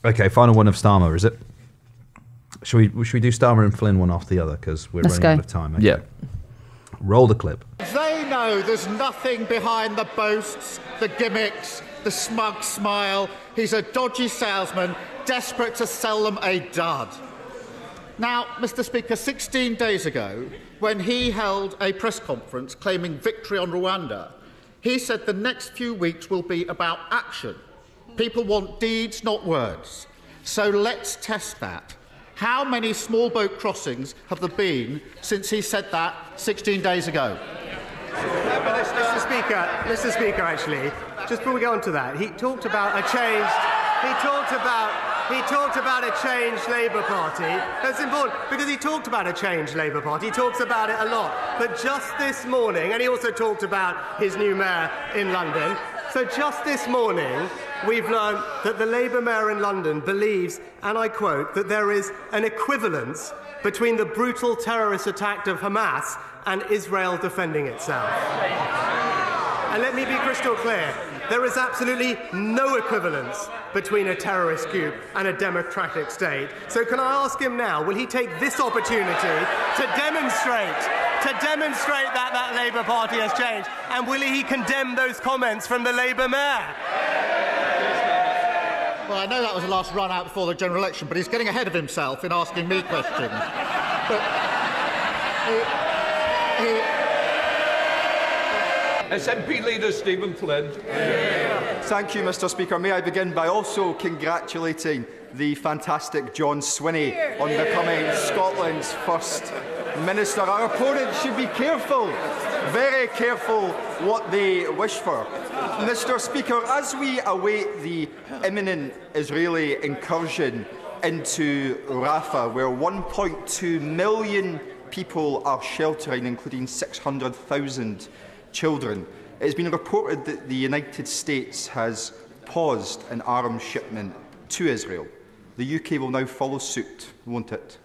A: Okay, final one of Starmer, is it? Should we do Starmer and Flynn one after the other because we're
C: Let's
A: running
C: go.
A: out of time? Okay.
B: Yeah.
A: Roll the clip.
D: They know there's nothing behind the boasts, the gimmicks, the smug smile. He's a dodgy salesman, desperate to sell them a dud. Now, Mr. Speaker, 16 days ago, when he held a press conference claiming victory on Rwanda, he said the next few weeks will be about action. People want deeds, not words. So let's test that. How many small boat crossings have there been since he said that 16 days ago?
F: Mr. Speaker, actually, just before we get on to that, he talked about a changed. He talked about a changed Labour Party. That's important because he talked about a changed Labour Party. He talks about it a lot. But just this morning, and he also talked about his new mayor in London. So just this morning, we've learned that the Labour mayor in London believes, and I quote, that there is an equivalence between the brutal terrorist attack of Hamas and Israel defending itself. And let me be crystal clear. There is absolutely no equivalence between a terrorist group and a democratic state. So can I ask him now, will he take this opportunity to demonstrate that that Labour Party has changed? And will he condemn those comments from the Labour mayor?
D: Well, I know that was the last run out before the general election, but he's getting ahead of himself in asking me questions. But
G: SNP leader Stephen Flynn.
H: Thank you, Mr. Speaker. May I begin by also congratulating the fantastic John Swinney on becoming Scotland's first Minister. Our opponents should be careful, very careful what they wish for. Mr. Speaker, as we await the imminent Israeli incursion into Rafah, where 1.2 million people are sheltering, including 600,000 children, it has been reported that the United States has paused an arms shipment to Israel. The UK will now follow suit, won't it?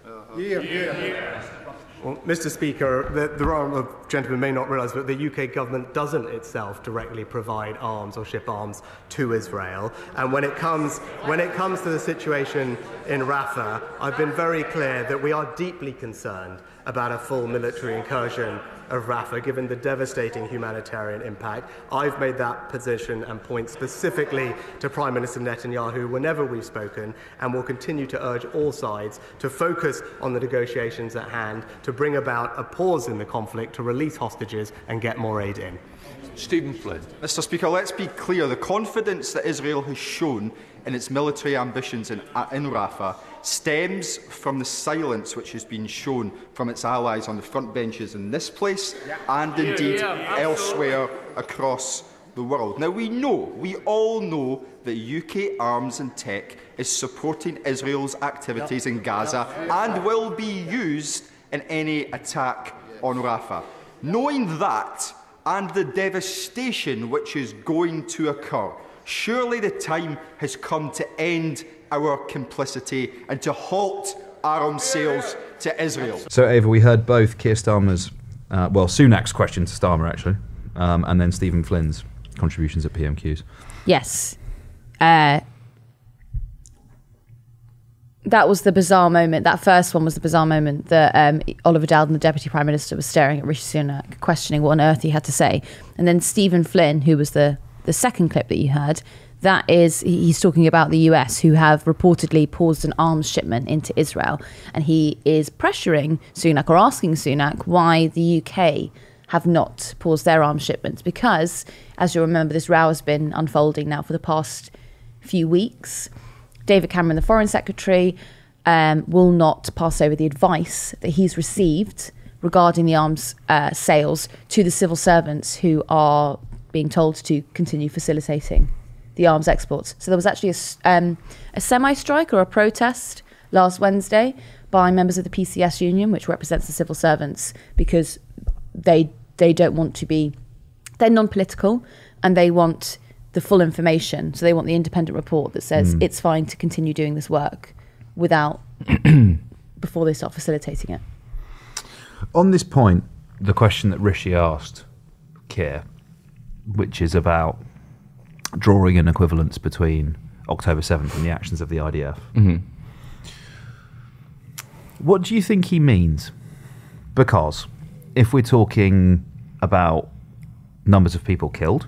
F: Well, Mr. Speaker, the honourable gentleman may not realise, but the UK government doesn't itself directly provide arms or ship arms to Israel. And when it comes to the situation in Rafah, I've been very clear that we are deeply concerned about a full military incursion of Rafah, given the devastating humanitarian impact. I've made that position and point specifically to Prime Minister Netanyahu whenever we've spoken, and will continue to urge all sides to focus on the negotiations at hand to bring about a pause in the conflict, to release hostages and get more aid in.
G: Stephen Flynn.
H: Mr. Speaker, let's be clear. The confidence that Israel has shown in its military ambitions in Rafah stems from the silence which has been shown from its allies on the front benches in this place and indeed elsewhere across the world. Now we all know that UK arms and tech is supporting Israel's activities in Gaza and will be used in any attack on Rafah. Knowing that and the devastation which is going to occur, surely the time has come to end our complicity and to halt arms sales to Israel.
A: So, Ava, we heard both Keir Starmer's, Sunak's question to Starmer, actually, and then Stephen Flynn's contributions at PMQs.
C: Yes. That was the bizarre moment. That first one was the bizarre moment that Oliver Dowden, the Deputy Prime Minister, was staring at Rishi Sunak, questioning what on earth he had to say. And then Stephen Flynn, who was the second clip that you heard, that is, he's talking about the US, who have reportedly paused an arms shipment into Israel. And he is pressuring Sunak, or asking Sunak, why the UK have not paused their arms shipments. Because, as you'll remember, this row has been unfolding now for the past few weeks. David Cameron, the Foreign Secretary, will not pass over the advice that he's received regarding the arms sales to the civil servants who are being told to continue facilitating the arms exports. So there was actually a semi-strike or a protest last Wednesday by members of the PCS union, which represents the civil servants, because they don't want to be, they're non-political and they want the full information. So they want the independent report that says it's fine to continue doing this work without, before they start facilitating it.
A: On this point, the question that Rishi asked Keir, which is about drawing an equivalence between October 7th and the actions of the IDF. What do you think he means? Because if we're talking about numbers of people killed,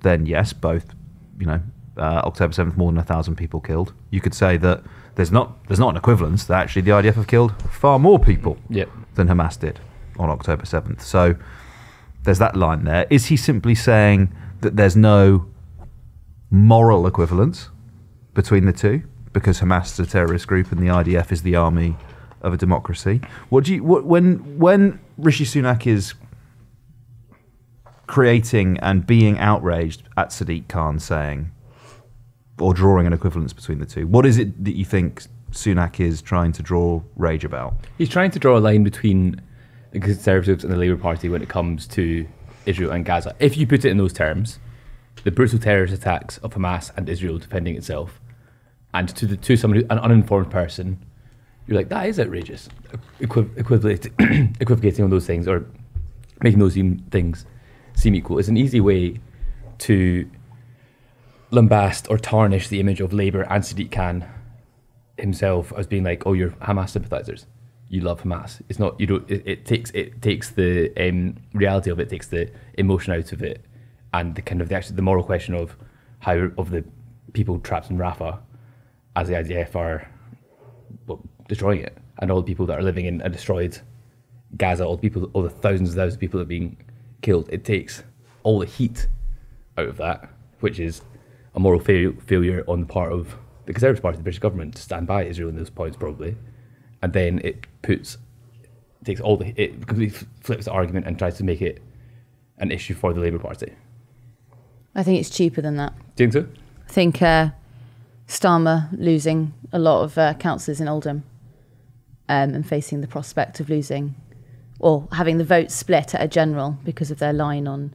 A: then yes, both, October 7th, more than 1,000 people killed. You could say that there's not an equivalence, that actually the IDF have killed far more people than Hamas did on October 7th. So there's that line there. Is he simply saying that there's no moral equivalence between the two, because Hamas is a terrorist group and the IDF is the army of a democracy? When Rishi Sunak is creating and being outraged at Sadiq Khan saying, or drawing an equivalence between the two, what is it that you think Sunak is trying to draw rage about?
B: He's trying to draw a line between the Conservatives and the Labour Party when it comes to Israel and Gaza. If you put it in those terms, the brutal terrorist attacks of Hamas and Israel defending itself, and to somebody, an uninformed person, you're like, that is outrageous. Equivocating on those things, or making those things seem equal, is an easy way to lambast or tarnish the image of Labour and Sadiq Khan himself as being like, oh, you're Hamas sympathisers, you love Hamas. It's not, you don't. It takes the reality of it, takes the emotion out of it, and the kind of the moral question of how of the people trapped in Rafah as the IDF are destroying it, and all the people that are living in a destroyed Gaza, all the thousands of people that are being killed. It takes all the heat out of that, which is a moral failure on the part of the Conservative Party, the British government, to stand by Israel in those points, probably. And then it takes all it completely flips the argument and tries to make it an issue for the Labour Party.
C: I think it's cheaper than that.
B: Do you think so?
C: I think Starmer losing a lot of councillors in Oldham and facing the prospect of losing or having the vote split at a general because of their line on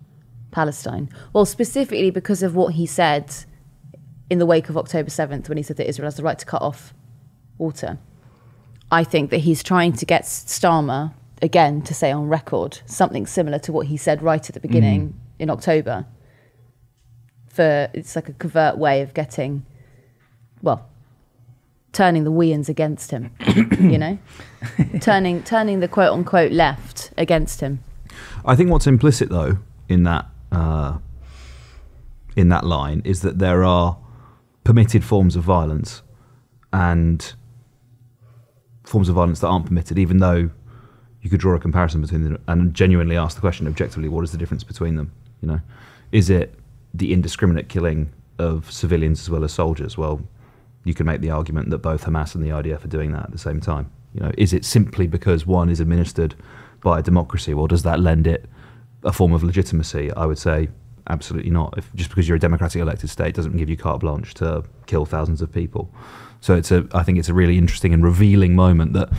C: Palestine. Well, specifically because of what he said in the wake of October 7th when he said that Israel has the right to cut off water. I think that he's trying to get Starmer, again, to say on record something similar to what he said right at the beginning in October. It's like a covert way of getting, turning the Weans against him, you know? turning the quote-unquote left against him.
A: I think what's implicit, though, in that line is that there are permitted forms of violence and forms of violence that aren't permitted, even though you could draw a comparison between them and genuinely ask the question objectively, what is the difference between them? You know, is it the indiscriminate killing of civilians as well as soldiers? Well, you can make the argument that both Hamas and the IDF are doing that at the same time. You know, is it simply because one is administered by a democracy? Well, does that lend it a form of legitimacy? I would say absolutely not. Just because you're a democratically elected state doesn't give you carte blanche to kill thousands of people. So I think it's a really interesting and revealing moment that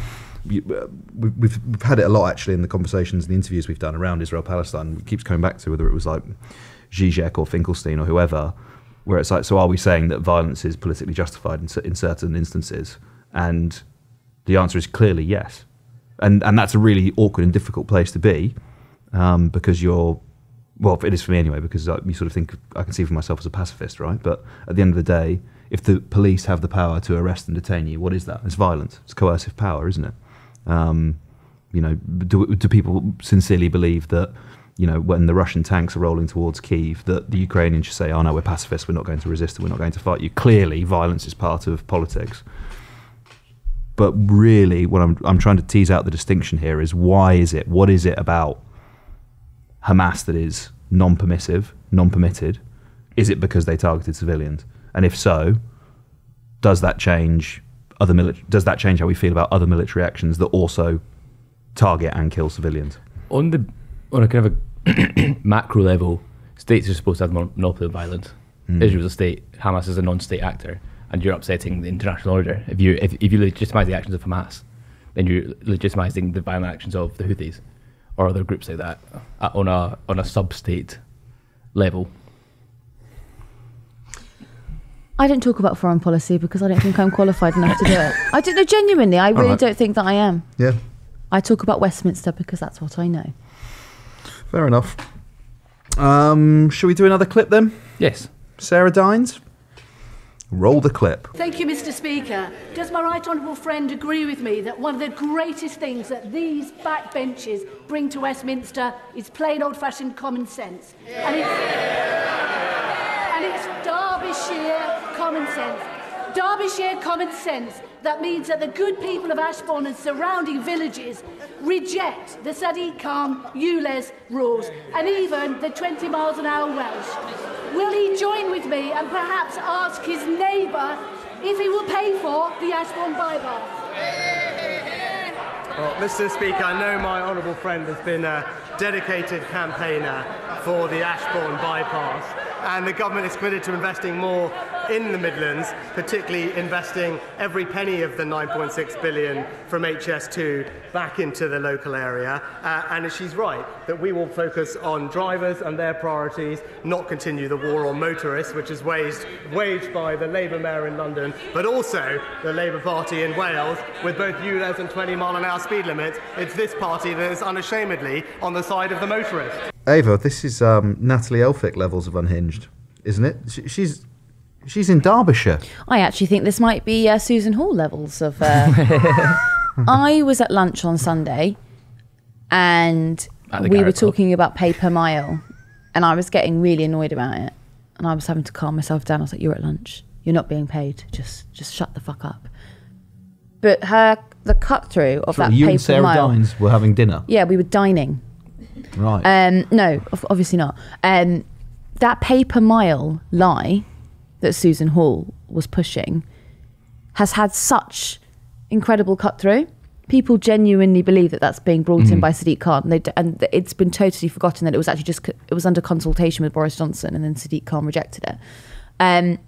A: we've had it a lot actually in the conversations and the interviews we've done around Israel-Palestine. It keeps coming back to whether it was like Zizek or Finkelstein or whoever, where it's like, so are we saying that violence is politically justified in certain instances? And the answer is clearly yes. And that's a really awkward and difficult place to be because it is for me anyway, because you sort of think, I can see for myself as a pacifist, right? But at the end of the day, if the police have the power to arrest and detain you, what is that? It's violence. It's coercive power, isn't it? You know, do people sincerely believe that, you know, when the Russian tanks are rolling towards Kyiv, that the Ukrainians should say, oh no, we're pacifists, we're not going to resist and we're not going to fight you? Clearly, violence is part of politics. But really, what I'm trying to tease out the distinction here is what is it about Hamas that is non-permissive, non-permitted? Is it because they targeted civilians? And if so, does that change how we feel about other military actions that also target and kill civilians? On
B: a kind of a macro level, states are supposed to have monopoly of violence. Israel's a state, Hamas is a non-state actor, and you're upsetting the international order. If you legitimise the actions of Hamas, then you're legitimising the violent actions of the Houthis or other groups like that on a sub-state level.
C: I don't talk about foreign policy because I don't think I'm qualified enough to do it. I don't know, genuinely, I really don't think that I am.
A: Yeah.
C: I talk about Westminster because that's what I know.
A: Fair enough. Shall we do another clip then?
B: Yes.
A: Sarah Dines? Roll the clip.
I: Thank you, Mr. Speaker. Does my right honourable friend agree with me that one of the greatest things that these backbenchers bring to Westminster is plain old-fashioned common sense? And it's Derbyshire common sense. Derbyshire common sense that means that the good people of Ashbourne and surrounding villages reject the Sadiq Khan ULEZ rules and even the 20 miles an hour Welsh. Will he join with me and perhaps ask his neighbour if he will pay for the Ashbourne bypass?
F: Well, Mr. Speaker, I know my honourable friend has been a dedicated campaigner for the Ashbourne bypass, and the government is committed to investing more in the Midlands, particularly investing every penny of the 9.6 billion from HS2 back into the local area. And she's right that we will focus on drivers and their priorities, not continue the war on motorists, which is waged by the Labour mayor in London, but also the Labour Party in Wales, with both ULEZ and 20 mile an hour speed limits. It's this party that is unashamedly on the side of the motorist.
A: Ava, this is Natalie Elphicke levels of unhinged, isn't it? She's in Derbyshire.
C: I actually think this might be Susan Hall levels of... I was at lunch on Sunday and we were talking about pay per mile and I was getting really annoyed about it. And I was having to calm myself down. I was like, you're at lunch. You're not being paid. Just shut the fuck up. But the cut through of that
A: you
C: pay
A: and
C: per
A: Sarah
C: mile...
A: Dines were having dinner?
C: Yeah, we were dining.
A: Right.
C: No, obviously not. That paper mile lie that Susan Hall was pushing has had such incredible cut through. People genuinely believe that that's being brought in by Sadiq Khan, and it's been totally forgotten that it was actually it was under consultation with Boris Johnson, and then Sadiq Khan rejected it.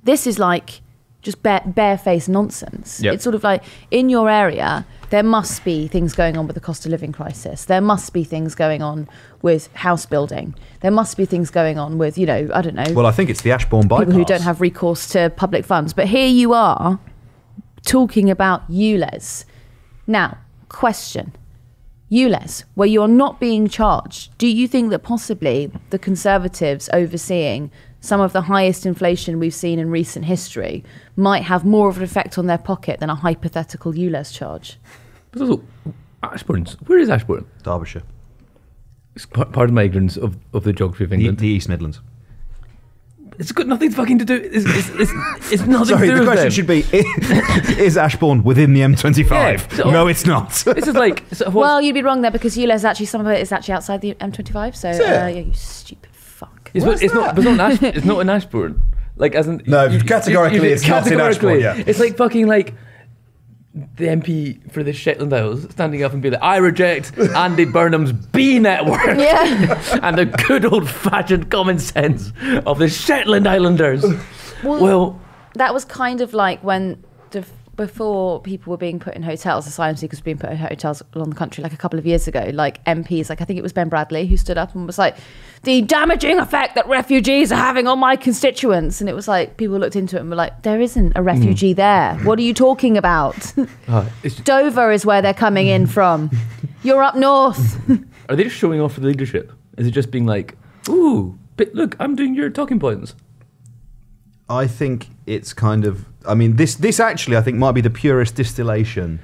C: This is like just barefaced nonsense.
B: Yep.
C: It's sort of like, in your area, there must be things going on with the cost of living crisis. There must be things going on with house building. There must be things going on with, I don't know.
A: Well, I think it's the Ashbourne bypass.
C: People who don't have recourse to public funds. But here you are talking about ULEZ. Now, question. ULEZ, where you're not being charged, do you think that possibly the Conservatives overseeing some of the highest inflation we've seen in recent history might have more of an effect on their pocket than a hypothetical ULEZ charge?
B: But also, Ashbourne's, where is Ashbourne?
A: Derbyshire.
B: It's part of my ignorance of the geography of England.
A: The East Midlands.
B: It's got nothing fucking to do. It's nothing
A: Sorry,
B: to do
A: the
B: with
A: question
B: them.
A: should be, is Ashbourne within the M25?
B: Yeah, so-
A: No, it's not.
B: This is like...
C: Well, you'd be wrong there, because ULEZ actually, some of it is actually outside the M25. So, yeah, you stupid fuck.
B: It's not in Ashbourne. Like, as in...
A: No, categorically it's not in Ashbourne, yeah.
B: It's like fucking like... the MP for the Shetland Isles standing up and be like, I reject Andy Burnham's B network.
C: Yeah.
B: And the good old-fashioned common sense of the Shetland Islanders. Well,
C: that was kind of like when before people were being put in hotels, asylum seekers were being put in hotels along the country, like a couple of years ago, like MPs, like I think it was Ben Bradley, who stood up and was like, the damaging effect that refugees are having on my constituents. And it was like, people looked into it and were like, there isn't a refugee there. What are you talking about? Dover is where they're coming in from. You're up north.
B: Are they just showing off for the leadership? Is it just being like, ooh, but look, I'm doing your talking points?
A: I think it's kind of... I mean, this actually, I think, might be the purest distillation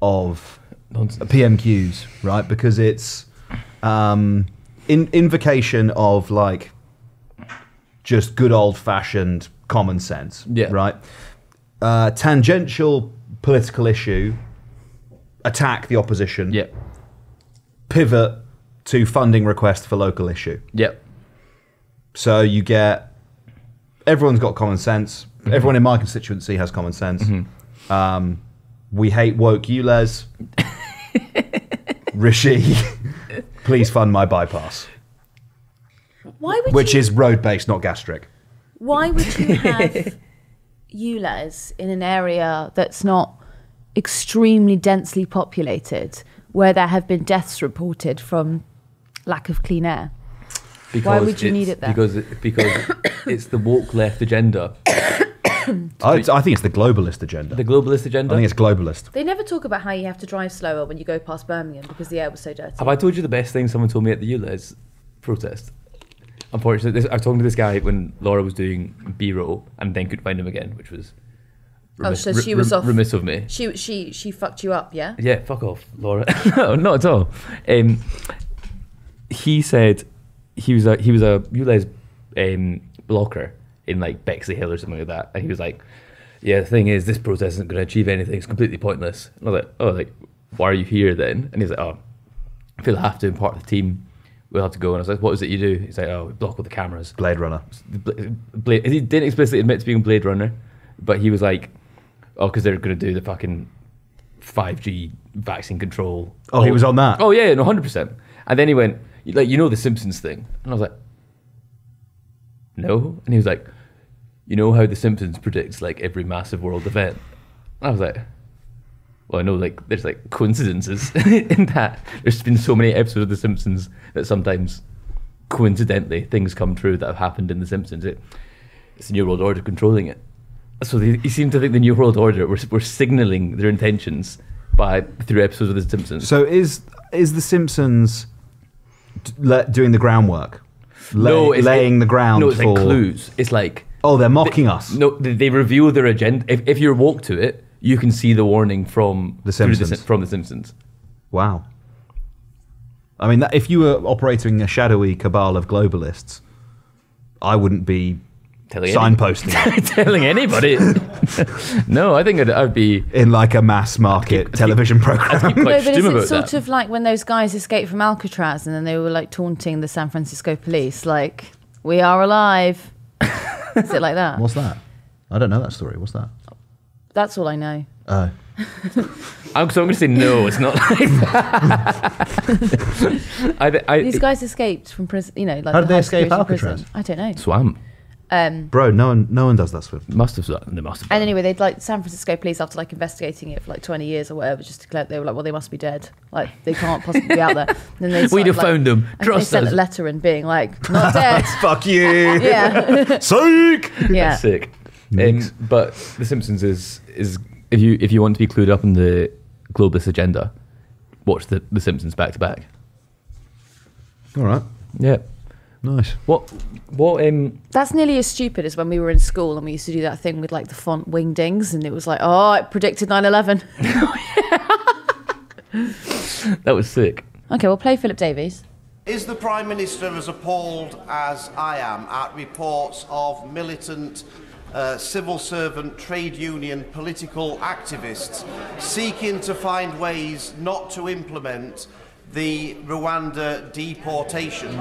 A: of
B: Nonsense.
A: PMQs, right? Because it's invocation of, like, just good old-fashioned common sense, right? Tangential political issue, attack the opposition, pivot to funding request for local issue. So you get... Everyone's got common sense. Everyone in my constituency has common sense. We hate woke ULEZ. Rishi, please fund my bypass. Which is road-based, not gastric.
C: Why would you have ULEZ in an area that's not extremely densely populated, where there have been deaths reported from lack of clean air? Why would you need it there?
B: Because it's the woke left agenda.
A: I think it's the globalist agenda.
B: The globalist agenda?
A: I think it's globalist.
C: They never talk about how you have to drive slower when you go past Birmingham because the air was so dirty.
B: Have I told you the best thing someone told me at the ULEZ protest? Unfortunately, I was talking to this guy when Laura was doing B-roll and then couldn't find him again, which was
C: so she was off.
B: Remiss of me.
C: She fucked you up, yeah?
B: Yeah, fuck off, Laura. No, not at all. He said he was a ULEZ blocker in like Bexley Hill or something like that, and he was like, yeah, the thing is, this protest isn't going to achieve anything, it's completely pointless. And I was like, oh, like, why are you here then? And he's like, oh, I feel I have to, I'm part of the team, we'll have to go. And I was like, what is it you do? He's like, oh, we block all the cameras.
A: Blade Runner.
B: He didn't explicitly admit to being Blade Runner, but he was like, oh, because they're going to do the fucking 5G vaccine control.
A: Oh, he was on that?
B: Oh, yeah, no, 100%. And then he went, like, you know the Simpsons thing? And I was like, no. And he was like, you know how the Simpsons predicts like every massive world event? And I was like, well, I know like there's like coincidences in that. There's been so many episodes of the Simpsons that sometimes coincidentally things come true that have happened in the Simpsons. It's the New World Order controlling it. So he seemed to think the New World Order were signaling their intentions through episodes of the Simpsons.
A: So is the Simpsons doing the groundwork? Laying the ground
B: no, it's
A: for...
B: like clues. It's like...
A: Oh, they're mocking us.
B: No, they reveal their agenda. If you're woke to it, you can see the warning from
A: The Simpsons.
B: from the Simpsons.
A: Wow. I mean, if you were operating a shadowy cabal of globalists, I wouldn't be signposting it.
B: telling anybody. No, I think I'd be
A: in like a mass market television program.
B: I'd keep
C: No,
B: quite
C: but
B: stum
C: is
B: about
C: it sort
B: that.
C: of like when those guys escaped from Alcatraz and then they were like taunting the San Francisco police, like, we are alive? Is it like that?
A: What's that? I don't know that story. What's that?
C: That's all I know.
A: Oh.
B: I'm going to say no, it's not like that.
C: These guys escaped from prison, you know, like
A: How did
C: the
A: they
C: high
A: escape
C: security
A: Alcatraz?
C: prison. I don't know.
B: Swam.
A: Bro, no one does that swim.
B: They must have.
C: And anyway, they'd like San Francisco police, after like investigating it for like 20 years or whatever, just declared they were like, well, they must be dead. Like, they can't possibly be out there. And then they
B: We'd have found them.
C: They
B: Trust
C: sent
B: us.
C: a letter in being like, not dead.
A: Fuck you.
C: Yeah.
A: Psych.
C: Yeah.
B: That's sick.
A: Mix.
B: But The Simpsons is if you want to be clued up in the globalist agenda, watch the Simpsons back to back.
A: All right.
B: Yeah.
A: Nice.
B: What
C: That's nearly as stupid as when we were in school and we used to do that thing with like the font wingdings and it was like, oh, it predicted 9/11.
B: That was sick.
C: Okay, we'll play Philip Davies.
J: Is the Prime Minister as appalled as I am at reports of militant civil servant, trade union, political activists seeking to find ways not to implement the Rwanda deportations?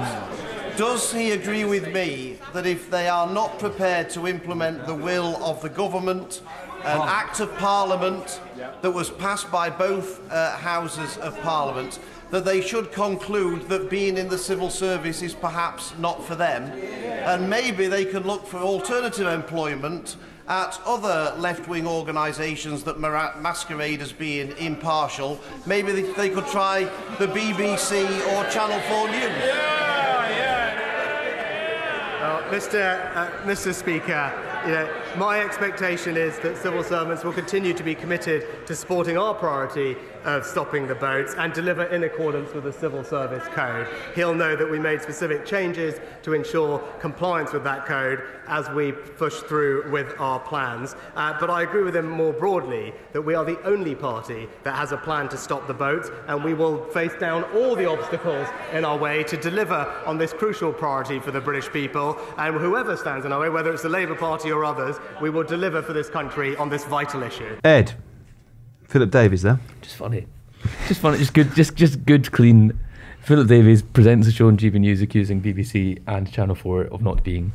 J: Does he agree with me that if they are not prepared to implement the will of the government, an Act of Parliament that was passed by both houses of Parliament, that they should conclude that being in the civil service is perhaps not for them, and maybe they can look for alternative employment at other left-wing organisations that masquerade as being impartial? Maybe they could try the BBC or Channel 4 News.
F: Mr. Speaker, my expectation is that civil servants will continue to be committed to supporting our priority of stopping the boats and deliver in accordance with the Civil Service Code. He'll know that we made specific changes to ensure compliance with that code as we push through with our plans. But I agree with him more broadly that we are the only party that has a plan to stop the boats, and we will face down all the obstacles in our way to deliver on this crucial priority for the British people. And whoever stands in our way, whether it's the Labour Party or others, we will deliver for this country on this vital issue.
A: Ed. Philip Davies there.
B: Just funny. Just good, just good, clean. Philip Davies presents a show on GB News accusing BBC and Channel 4 of not being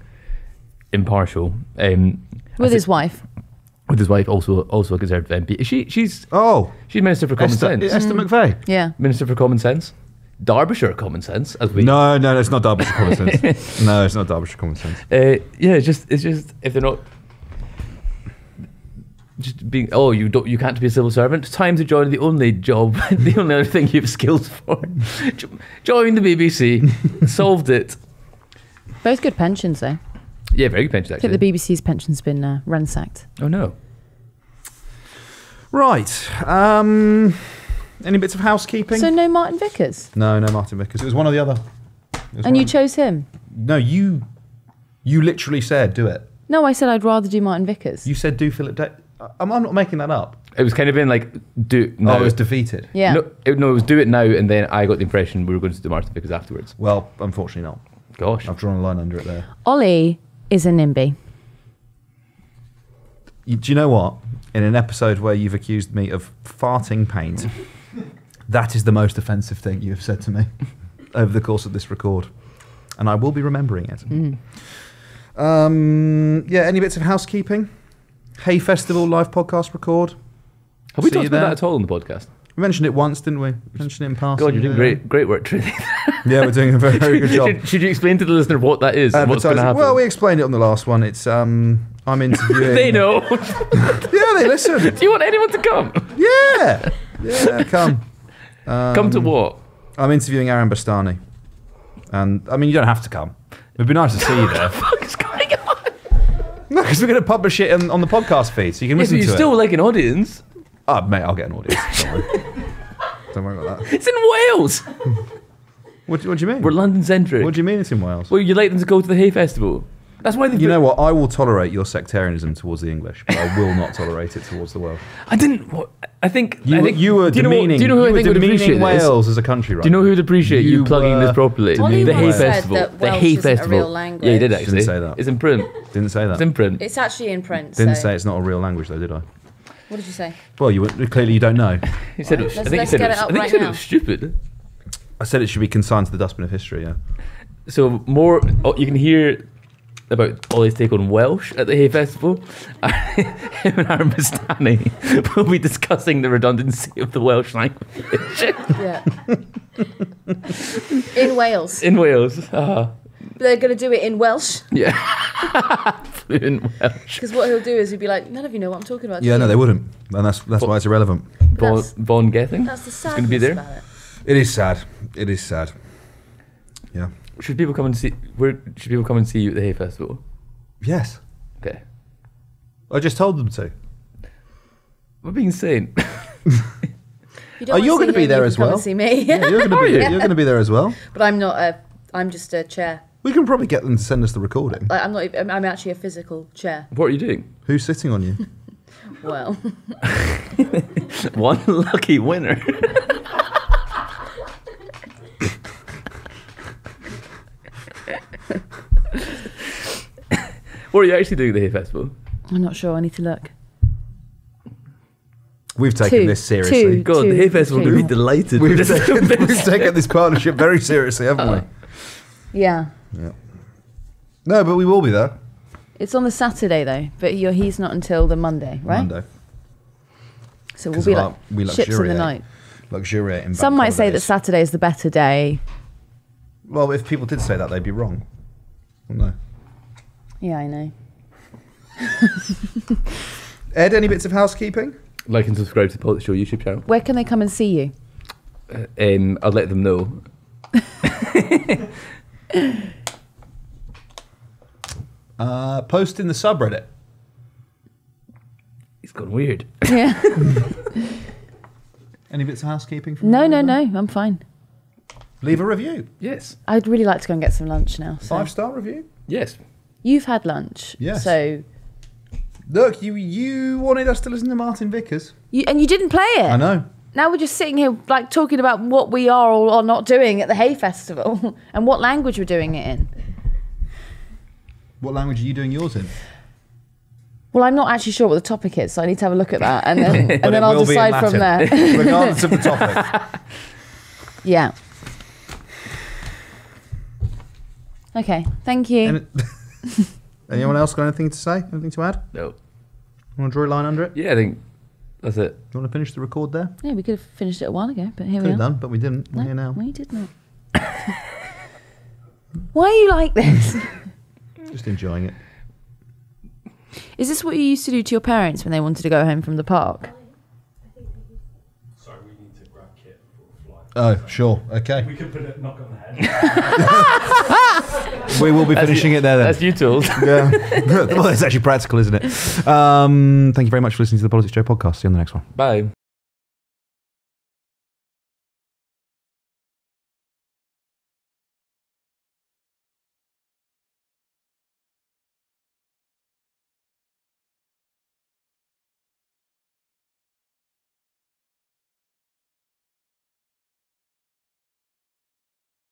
B: impartial.
C: With his wife.
B: With his wife, also a Conservative MP. She's Minister for Common Sense.
A: Esther McVeigh.
C: Yeah.
B: Minister for Common Sense. Derbyshire Common Sense, as we.
A: No, it's not Derbyshire Common Sense. No, it's not Derbyshire Common Sense.
B: It's just if they're not. Just being, you can't be a civil servant. Time to join the only job, the only other thing you have skills for. Join the BBC. Solved it.
C: Both good pensions, though.
B: Yeah, very good pensions,
C: I
B: actually.
C: think the BBC's pension's been ransacked.
B: Oh, no.
A: Right. Any bits of housekeeping?
C: So no Martin Vickers?
A: No Martin Vickers. It was one or the other.
C: And you chose him?
A: No, you literally said do it.
C: No, I said I'd rather do Martin Vickers.
A: You said do Philip Davies. I'm not making that up.
B: It was kind of been like, do... No.
A: Oh, it was defeated.
C: Yeah.
B: It was do it now, and then I got the impression we were going to do Martin Vickers afterwards.
A: Well, unfortunately not.
B: Gosh.
A: I've drawn a line under it there.
C: Ollie is a NIMBY.
A: Do you know what? In an episode where you've accused me of farting paint, that is the most offensive thing you have said to me over the course of this record. And I will be remembering it. Any bits of housekeeping? Hay Festival live podcast record.
B: Have we talked about that at all on the podcast?
A: We mentioned it once, didn't we? Mentioned it in passing.
B: God, you're doing great work, truly.
A: Yeah, we're doing a very, very good job.
B: Should you explain to the listener what that is and what's going to happen?
A: Well, we explained it on the last one. It's I'm interviewing.
B: They know.
A: Yeah, they listen.
B: Do you want anyone to come?
A: Yeah, come.
B: Come to what?
A: I'm interviewing Aaron Bastani, and I mean you don't have to come. It'd be nice to see you there.
B: What the fuck is going on?
A: No, because we're going to publish it on the podcast feed, so you can listen to it.
B: You still like an audience.
A: Oh, mate, I'll get an audience. Don't worry about that.
B: It's in Wales.
A: What do you mean?
B: We're London centric.
A: What do you mean it's in Wales?
B: Well, you'd like them to go to the Hay Festival. That's why
A: You know what? I will tolerate your sectarianism towards the English, but I will not tolerate it towards the Welsh.
B: I didn't. I think
A: You were demeaning.
B: Do you know who I think would appreciate
A: Wales
B: this?
A: as a country, right?
B: Do you know who would appreciate you plugging this properly?
C: Ollie
A: The Hay
C: once said
B: Festival.
C: that
B: The
C: Welsh
B: Hay
C: isn't a
B: Festival.
C: real language.
B: Yeah, he did actually.
A: Didn't say that.
B: It's in print.
A: Didn't say that.
B: It's in print.
C: It's actually in print.
A: Didn't
C: so.
A: say it's not a real language, though, did I?
C: What did you say?
A: Well, clearly you don't know.
B: He said it was. I think he
C: Let's
B: said
C: get
B: it
C: it up
B: was. I think he
C: right
B: said it
C: now.
B: was stupid.
A: I said it should be consigned to the dustbin of history. Yeah.
B: So more, you can hear about Ollie's take on Welsh at the Hay Festival. Him and Aaron Bastani will be discussing the redundancy of the Welsh language
C: Yeah. In Wales.
B: in Wales.
C: They're going to do it in Welsh.
B: Yeah, fluent Welsh.
C: Because what he'll do is he'll be like, none of you know what I'm talking about.
A: Yeah,
C: do
A: no,
C: you?"
A: they wouldn't, and that's why it's irrelevant.
B: Von Gething.
C: That's the
B: It's
C: sadness
B: going to be there.
C: about it.
A: It is sad. It is sad. Yeah.
B: Should people come and see? Where should people come and see you at the Hay Festival?
A: Yes.
B: Okay.
A: I just told them to.
B: We're being insane.
C: You
A: Oh, you're
C: going to
A: be there as
C: Come
A: well.
C: and see me.
A: Yeah, you're going to be.
C: Yeah.
A: You're going to be there as well.
C: But I'm not. I'm just a chair.
A: We can probably get them to send us the recording.
C: Like, I'm not. I'm actually a physical chair.
B: What are you doing?
A: Who's sitting on you?
C: Well,
B: One lucky winner. What are you actually doing at the Hay Festival?
C: I'm not sure. I need to look.
A: We've taken this seriously.
B: God, the Hay Festival would be delighted.
A: We've taken this partnership very seriously, haven't we?
C: Yeah.
A: Yeah. No, but we will be there.
C: It's on the Saturday though, but he's not until the Monday, right?
A: Monday.
C: So we'll be like
A: we
C: ships in the
A: luxuriate.
C: night.
A: Luxuriate in
C: Some
A: bank
C: might say that
A: holidays.
C: Saturday is the better day.
A: Well, if people did say that, they'd be wrong. Wouldn't
C: Yeah, I know.
A: they? Ed, any bits of housekeeping?
B: Like and subscribe to the PoliticsJOE YouTube channel.
C: Where can they come and see you?
B: I'll let them know.
A: Post in the subreddit.
B: It's gone weird.
C: Yeah.
A: Any bits of housekeeping? From
C: No,
A: you?
C: I'm fine.
A: Leave a review.
B: Yes.
C: I'd really like to go and get some lunch now. So.
A: 5-star review.
B: Yes.
C: You've had lunch.
A: Yes.
C: So
A: Look, you wanted us to listen to Martin Vickers.
C: you didn't play it.
A: I know.
C: Now we're just sitting here like talking about what we are or are not doing at the Hay Festival and what language we're doing it in.
A: What language are you doing yours in?
C: Well, I'm not actually sure what the topic is, so I need to have a look at that and then
A: But
C: and then
A: it
C: I'll
A: will be in
C: decide from there.
A: Latin, regardless of the topic.
C: Yeah. Okay. Thank you.
A: Anyone else got anything to say? Anything to add?
B: No.
A: Want to draw a line under it?
B: Yeah, I think that's it.
A: You want to finish the record there?
C: Yeah, we could have finished it a while ago, but here
A: Could
C: we
A: have
C: are.
A: done, but we didn't. We're here now.
C: We did not. Why are you like this?
A: Just enjoying it.
C: Is this what you used to do to your parents when they wanted to go home from the park?
E: Sorry, we need to grab Kit before we fly.
A: Oh, sure. Okay.
E: We could put a knock on the head.
A: We will be finishing it there then.
B: That's you told.
A: Yeah. Well, it's actually practical, isn't it? Thank you very much for listening to the PoliticsJOE podcast. See you on the next one.
B: Bye.